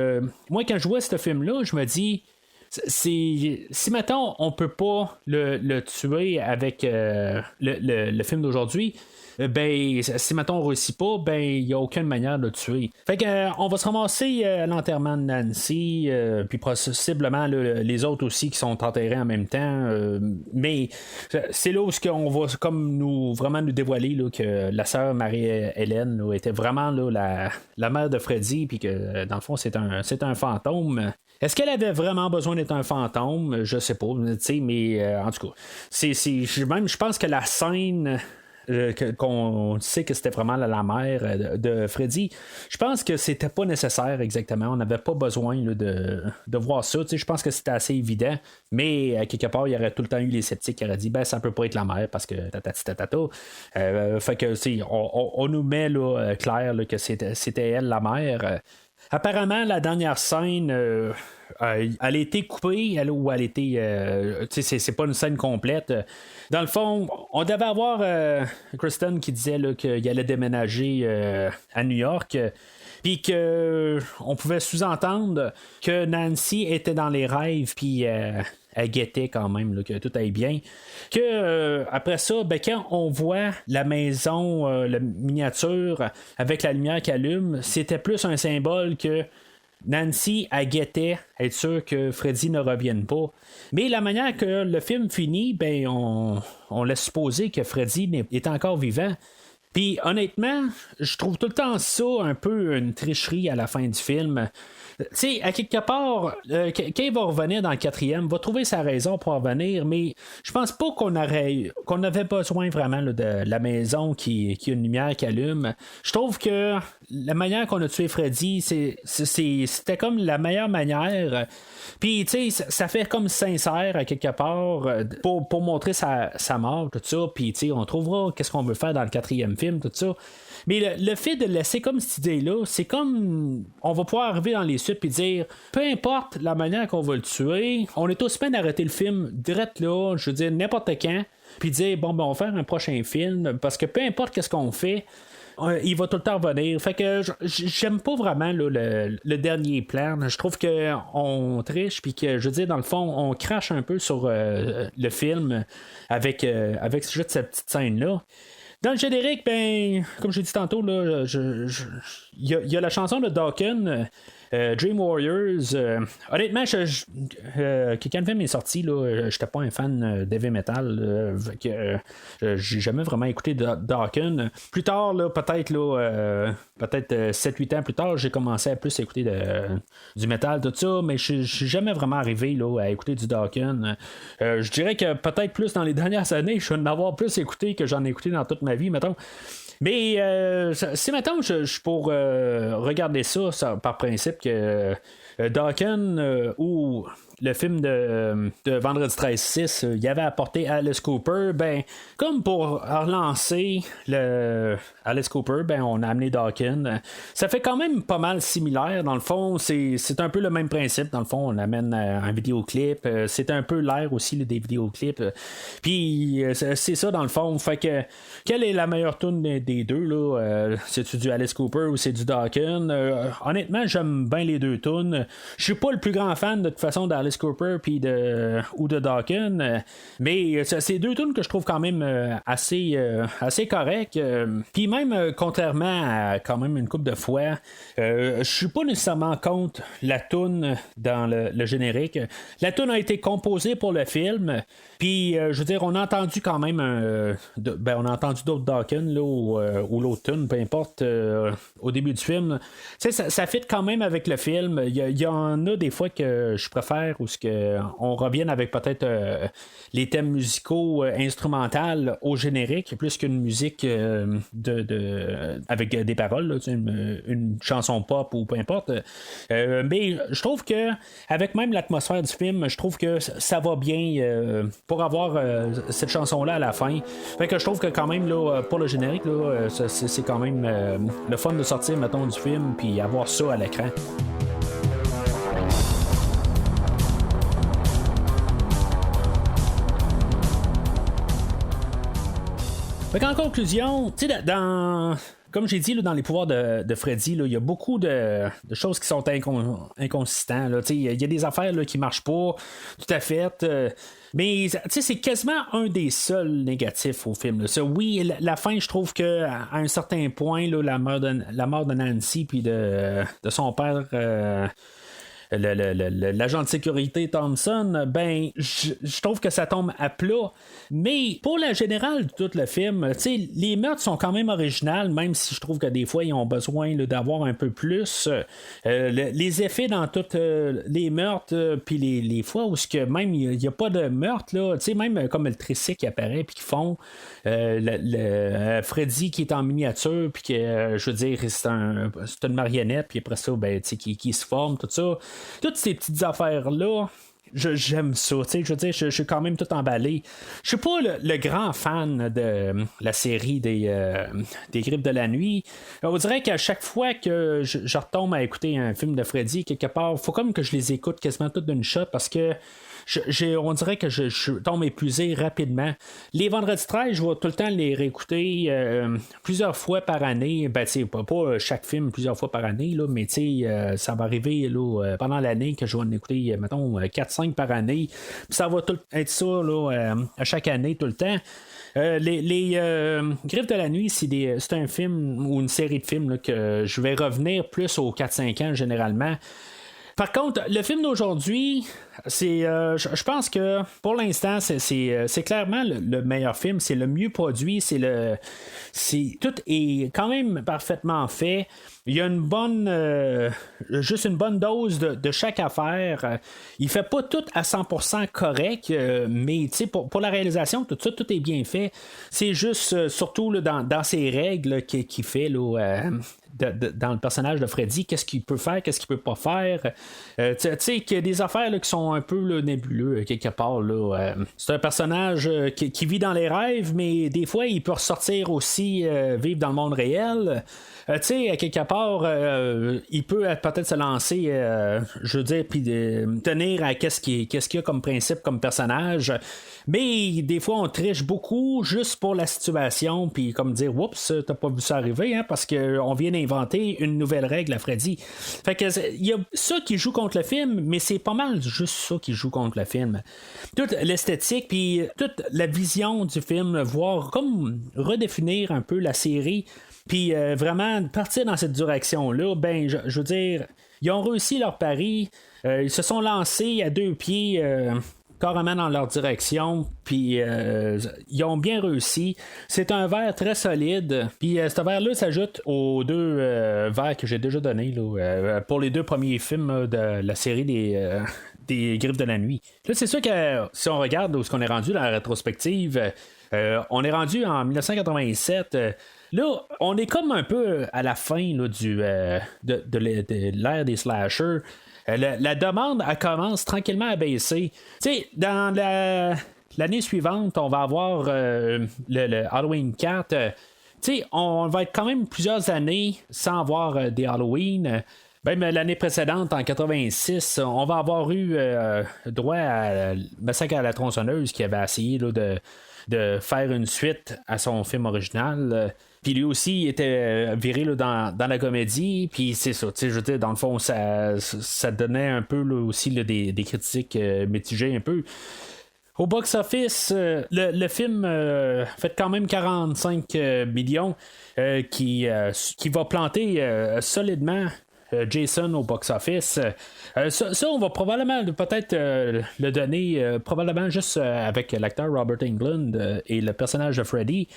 moi, quand je vois ce film-là, je me dis, si mettons, on peut pas le tuer avec le film d'aujourd'hui, si mettons on réussit pas, il n'y a aucune manière de le tuer. Fait que on va se ramasser à l'enterrement de Nancy, puis possiblement les autres aussi qui sont enterrés en même temps. Mais c'est là où on va comme vraiment nous dévoiler là, que la sœur Marie-Hélène là, était vraiment là, la mère de Freddy, puis que dans le fond c'est un fantôme. Est-ce qu'elle avait vraiment besoin d'être un fantôme? Je sais pas, mais en tout cas, je pense que la scène qu'on sait que c'était vraiment la mère de Freddy, je pense que c'était pas nécessaire exactement. On n'avait pas besoin là, de voir ça. Je pense que c'était assez évident, mais à quelque part, il y aurait tout le temps eu les sceptiques qui auraient dit ça peut pas être la mère parce que tatata. Fait que on nous met là, clair là, que c'était elle la mère. Apparemment, la dernière scène, elle a été coupée, ou elle a été. C'est pas une scène complète. Dans le fond, on devait avoir Kristen qui disait là, qu'il allait déménager à New York. Puis qu'on pouvait sous-entendre que Nancy était dans les rêves, puis elle guettait quand même, là, que tout aille bien. Que après ça, quand on voit la maison, la miniature, avec la lumière qui allume, c'était plus un symbole que Nancy a guetté, être sûr que Freddy ne revienne pas. Mais la manière que le film finit, on laisse supposer que Freddy est encore vivant. Puis honnêtement, je trouve tout le temps ça un peu une tricherie à la fin du film. Tu sais, à quelque part, quand il va revenir dans le 4e, va trouver sa raison pour revenir, mais je pense pas qu'on avait besoin vraiment là, de la maison qui a une lumière qui allume. Je trouve que la manière qu'on a tué Freddy, c'était comme la meilleure manière. Puis, tu sais, ça fait comme sincère à quelque part pour montrer sa mort, tout ça. Puis, tu sais, on trouvera qu'est-ce qu'on veut faire dans le 4e film, tout ça. Mais le fait de laisser comme cette idée-là, c'est comme on va pouvoir arriver dans les suites puis dire peu importe la manière qu'on va le tuer, on est aussi bien d'arrêter le film direct là, je veux dire n'importe quand, puis dire on va faire un prochain film, parce que peu importe qu'est-ce qu'on fait, il va tout le temps revenir. Fait que j'aime pas vraiment là, le dernier plan. Je trouve qu'on triche, puis que je veux dire, dans le fond, on crache un peu sur le film avec juste cette petite scène-là. Dans le générique, ben, comme j'ai dit tantôt, là, il y a la chanson de Dawkins. Dream Warriors. Honnêtement, quand le film est sorti, j'étais pas un fan d'heavy metal. J'ai jamais vraiment écouté Dawkins. Plus tard, peut-être 7-8 ans plus tard, j'ai commencé à plus écouter du metal, tout ça, mais je suis jamais vraiment arrivé à écouter du Dawkins. Je dirais que peut-être plus dans les dernières années, je vais en avoir plus écouté que j'en ai écouté dans toute ma vie, mettons. Mais si maintenant je suis pour regarder ça par principe que Dawkins ou le film de Vendredi 13-6, il avait apporté Alice Cooper, ben, comme pour relancer Alice Cooper, ben, on a amené Dawkins. Ça fait quand même pas mal similaire, dans le fond, c'est un peu le même principe, dans le fond, on amène un vidéoclip, c'est un peu l'air aussi des vidéoclips, puis c'est ça dans le fond, fait que quelle est la meilleure tune des deux, là, c'est-tu du Alice Cooper ou c'est du Dawkins? Honnêtement, j'aime bien les deux tunes. Je suis pas le plus grand fan de toute façon d'Alice Cooper ou de Dawkins, mais c'est deux tunes que je trouve quand même assez correctes. Puis même contrairement à quand même une couple de fois, je suis pas nécessairement contre la tune dans le générique. La tune a été composée pour le film. Puis, je veux dire, on a entendu quand même on a entendu d'autres Dawkins là, ou l'autre tune, peu importe, au début du film. Tu sais, ça fit quand même avec le film. Il y en a des fois que je préfère où on revienne avec peut-être les thèmes musicaux instrumentales au générique, plus qu'une musique avec des paroles, là, une chanson pop ou peu importe. Mais je trouve que avec même l'atmosphère du film, je trouve que ça va bien pour avoir cette chanson-là à la fin. Fait que je trouve que quand même là, pour le générique, là, c'est quand même le fun de sortir, mettons, du film puis avoir ça à l'écran. Fait en conclusion, tu sais, comme j'ai dit là, dans les pouvoirs de Freddy, il y a beaucoup de choses qui sont inconsistantes. Il y a des affaires là, qui marchent pas tout à fait. Mais c'est quasiment un des seuls négatifs au film. Là. Oui, la fin, je trouve que à un certain point, là, la mort de Nancy puis de son père. L'agent de sécurité Thompson, ben, je trouve que ça tombe à plat. Mais pour la générale de tout le film, les meurtres sont quand même originales, même si je trouve que des fois, ils ont besoin là, d'avoir un peu plus. Les effets dans tous les meurtres, puis les fois où même il n'y a pas de meurtre, là, même comme le tricycle qui apparaît, puis qui font Freddy qui est en miniature, puis que, je veux dire, c'est une marionnette, puis après ça, ben, qui se forme, tout ça. Toutes ces petites affaires-là, j'aime ça, tu sais, je veux dire, je suis quand même tout emballé. Je suis pas le grand fan de la série des Griffes de la nuit. On dirait qu'à chaque fois que je retombe à écouter un film de Freddy, quelque part, faut comme que je les écoute quasiment toutes d'une shot parce que on dirait que je tombe épuisé rapidement. Les vendredis 13, je vais tout le temps les réécouter plusieurs fois par année. Ben, pas chaque film plusieurs fois par année, là, mais ça va arriver là, pendant l'année que je vais en écouter, mettons, 4-5 par année. Puis ça va tout être ça là, à chaque année, tout le temps. Les Griffes de la nuit, c'est un film ou une série de films là, que je vais revenir plus aux 4-5 ans généralement. Par contre, le film d'aujourd'hui, je pense que pour l'instant, c'est clairement le meilleur film, c'est le mieux produit, tout est quand même parfaitement fait. Il y a juste une bonne dose de chaque affaire. Il fait pas tout à 100% correct, mais pour la réalisation, tout ça, tout est bien fait. C'est juste, surtout là, dans ses règles qu'il fait là, dans le personnage de Freddy, qu'est-ce qu'il peut faire, qu'est-ce qu'il peut pas faire. Tu sais, qu'il y a des affaires là, qui sont un peu là, nébuleux quelque part. Là, c'est un personnage qui vit dans les rêves, mais des fois, il peut ressortir aussi vivre dans le monde réel. Tu sais, à quelque part, il peut peut-être se lancer, je veux dire, puis tenir à qu'est-ce qu'il y a comme principe, comme personnage. Mais des fois, on triche beaucoup juste pour la situation, puis comme dire, oups, t'as pas vu ça arriver, hein, parce qu'on vient d'inventer une nouvelle règle à Freddy. Fait que il y a ça qui joue contre le film, mais c'est pas mal juste juste ça qui joue contre le film. Toute l'esthétique, puis toute la vision du film, voir comme redéfinir un peu la série, puis vraiment partir dans cette direction-là, ben, je veux dire, ils ont réussi leur pari, ils se sont lancés à 2 pieds carrément dans leur direction, puis ils ont bien réussi. C'est un verre très solide, puis ce verre-là s'ajoute aux 2 verres que j'ai déjà donnés pour les 2 premiers films de la série des Griffes de la Nuit. Là, c'est sûr que si on regarde où ce qu'on est rendu dans la rétrospective, on est rendu en 1987. Là, on est comme un peu à la fin là, de l'ère des slashers. La demande, elle commence tranquillement à baisser. Tu sais, dans l'année suivante, on va avoir le Halloween 4. Tu sais, on va être quand même plusieurs années sans avoir des Halloween. Même l'année précédente, en 86, on va avoir eu droit à Massacre à la tronçonneuse qui avait essayé là, de faire une suite à son film original. Puis lui aussi, il était viré là, dans la comédie. Puis c'est ça, je veux dire, dans le fond, ça donnait un peu là, aussi là, des critiques mitigées un peu. Au box-office, le film fait quand même 45 millions qui va planter solidement Jason au box-office. Ça, on va probablement peut-être le donner probablement juste avec l'acteur Robert Englund et le personnage de Freddy.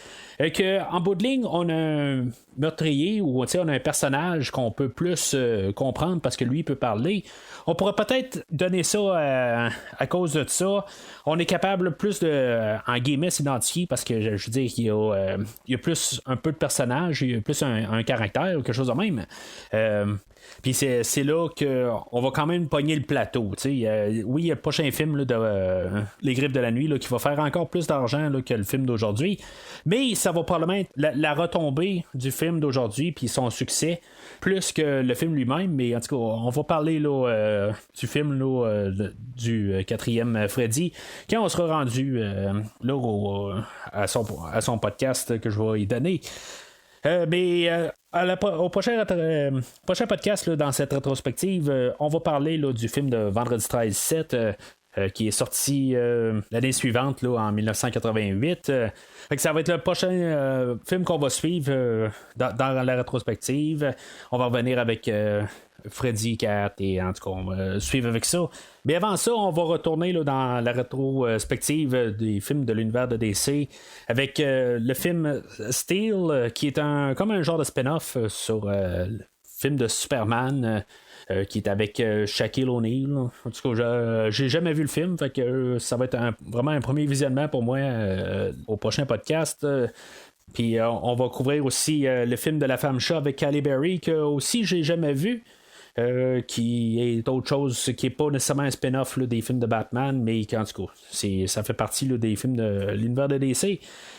En bout de ligne, on a un meurtrier ou on a un personnage qu'on peut plus comprendre parce que lui peut parler. On pourrait peut-être donner ça à cause de ça. On est capable plus de, en guillemets, s'identifier parce que je veux dire qu'il y a plus un peu de personnage, il y a plus un caractère ou quelque chose de même. Puis c'est là qu'on va quand même pogner le plateau. Oui, il y a le prochain film là, de Les Griffes de la Nuit là, qui va faire encore plus d'argent là, que le film d'aujourd'hui. Mais ça va probablement être la retombée du film d'aujourd'hui puis son succès plus que le film lui-même. Mais en tout cas, on va parler là, du film là, du 4e Freddy quand on sera rendu là, à son podcast que je vais y donner. Au prochain podcast là, dans cette rétrospective, on va parler là, du film de Vendredi 13/7 qui est sorti l'année suivante là, en 1988. Fait que ça va être le prochain film qu'on va suivre dans la rétrospective. On va revenir avec Freddy 4 et en tout cas on va suivre avec ça. Mais avant ça, on va retourner là, dans la rétrospective des films de l'univers de DC avec le film Steel qui est comme un genre de spin-off sur le film de Superman qui est avec Shaquille O'Neal. En tout cas, j'ai jamais vu le film, fait que ça va être vraiment un premier visionnement pour moi au prochain podcast. Puis on va couvrir aussi le film de la femme chat avec Halle Berry que aussi j'ai jamais vu. Qui est autre chose qui n'est pas nécessairement un spin-off là, des films de Batman, mais qui en tout cas ça fait partie là, des films de l'univers de DC.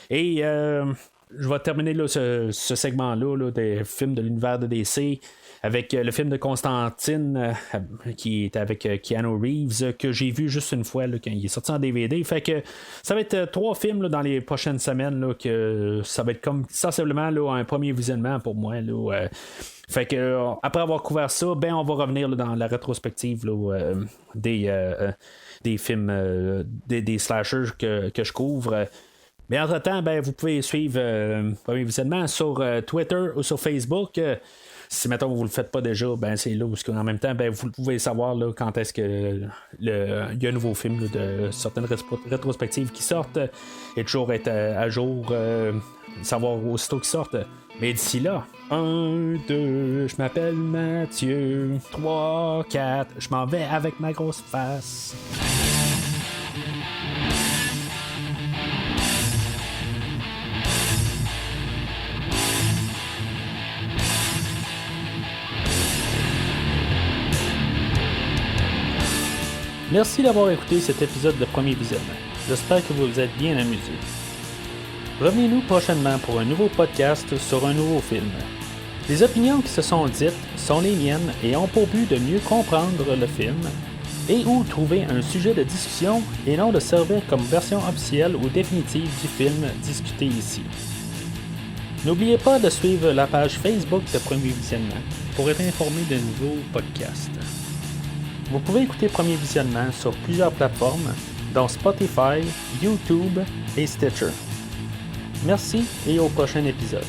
Et je vais terminer là, ce segment-là là, des films de l'univers de DC avec le film de Constantine qui est avec Keanu Reeves que j'ai vu juste une fois là, quand il est sorti en DVD. Fait que ça va être 3 films là, dans les prochaines semaines là, que ça va être comme sensiblement là, un premier visionnement pour moi là, fait que après avoir couvert ça, ben on va revenir là, dans la rétrospective là, des films des slashers que je couvre. Mais entre-temps, ben, vous pouvez suivre premier visionnement sur Twitter ou sur Facebook. Si maintenant vous ne le faites pas déjà, ben c'est là où en même temps, ben, vous pouvez savoir là, quand est-ce que il y a un nouveau film là, de certaines rétrospectives qui sortent et toujours être à jour, savoir aussitôt qu'ils sortent. Mais d'ici là, 1, 2, je m'appelle Mathieu, 3, 4, je m'en vais avec ma grosse face. Merci d'avoir écouté cet épisode de Premier Visionnement. J'espère que vous vous êtes bien amusés. Revenez-nous prochainement pour un nouveau podcast sur un nouveau film. Les opinions qui se sont dites sont les miennes et ont pour but de mieux comprendre le film et ou trouver un sujet de discussion et non de servir comme version officielle ou définitive du film discuté ici. N'oubliez pas de suivre la page Facebook de Premier Visionnement pour être informé de nouveaux podcasts. Vous pouvez écouter Premier Visionnement sur plusieurs plateformes, dont Spotify, YouTube et Stitcher. Merci et au prochain épisode.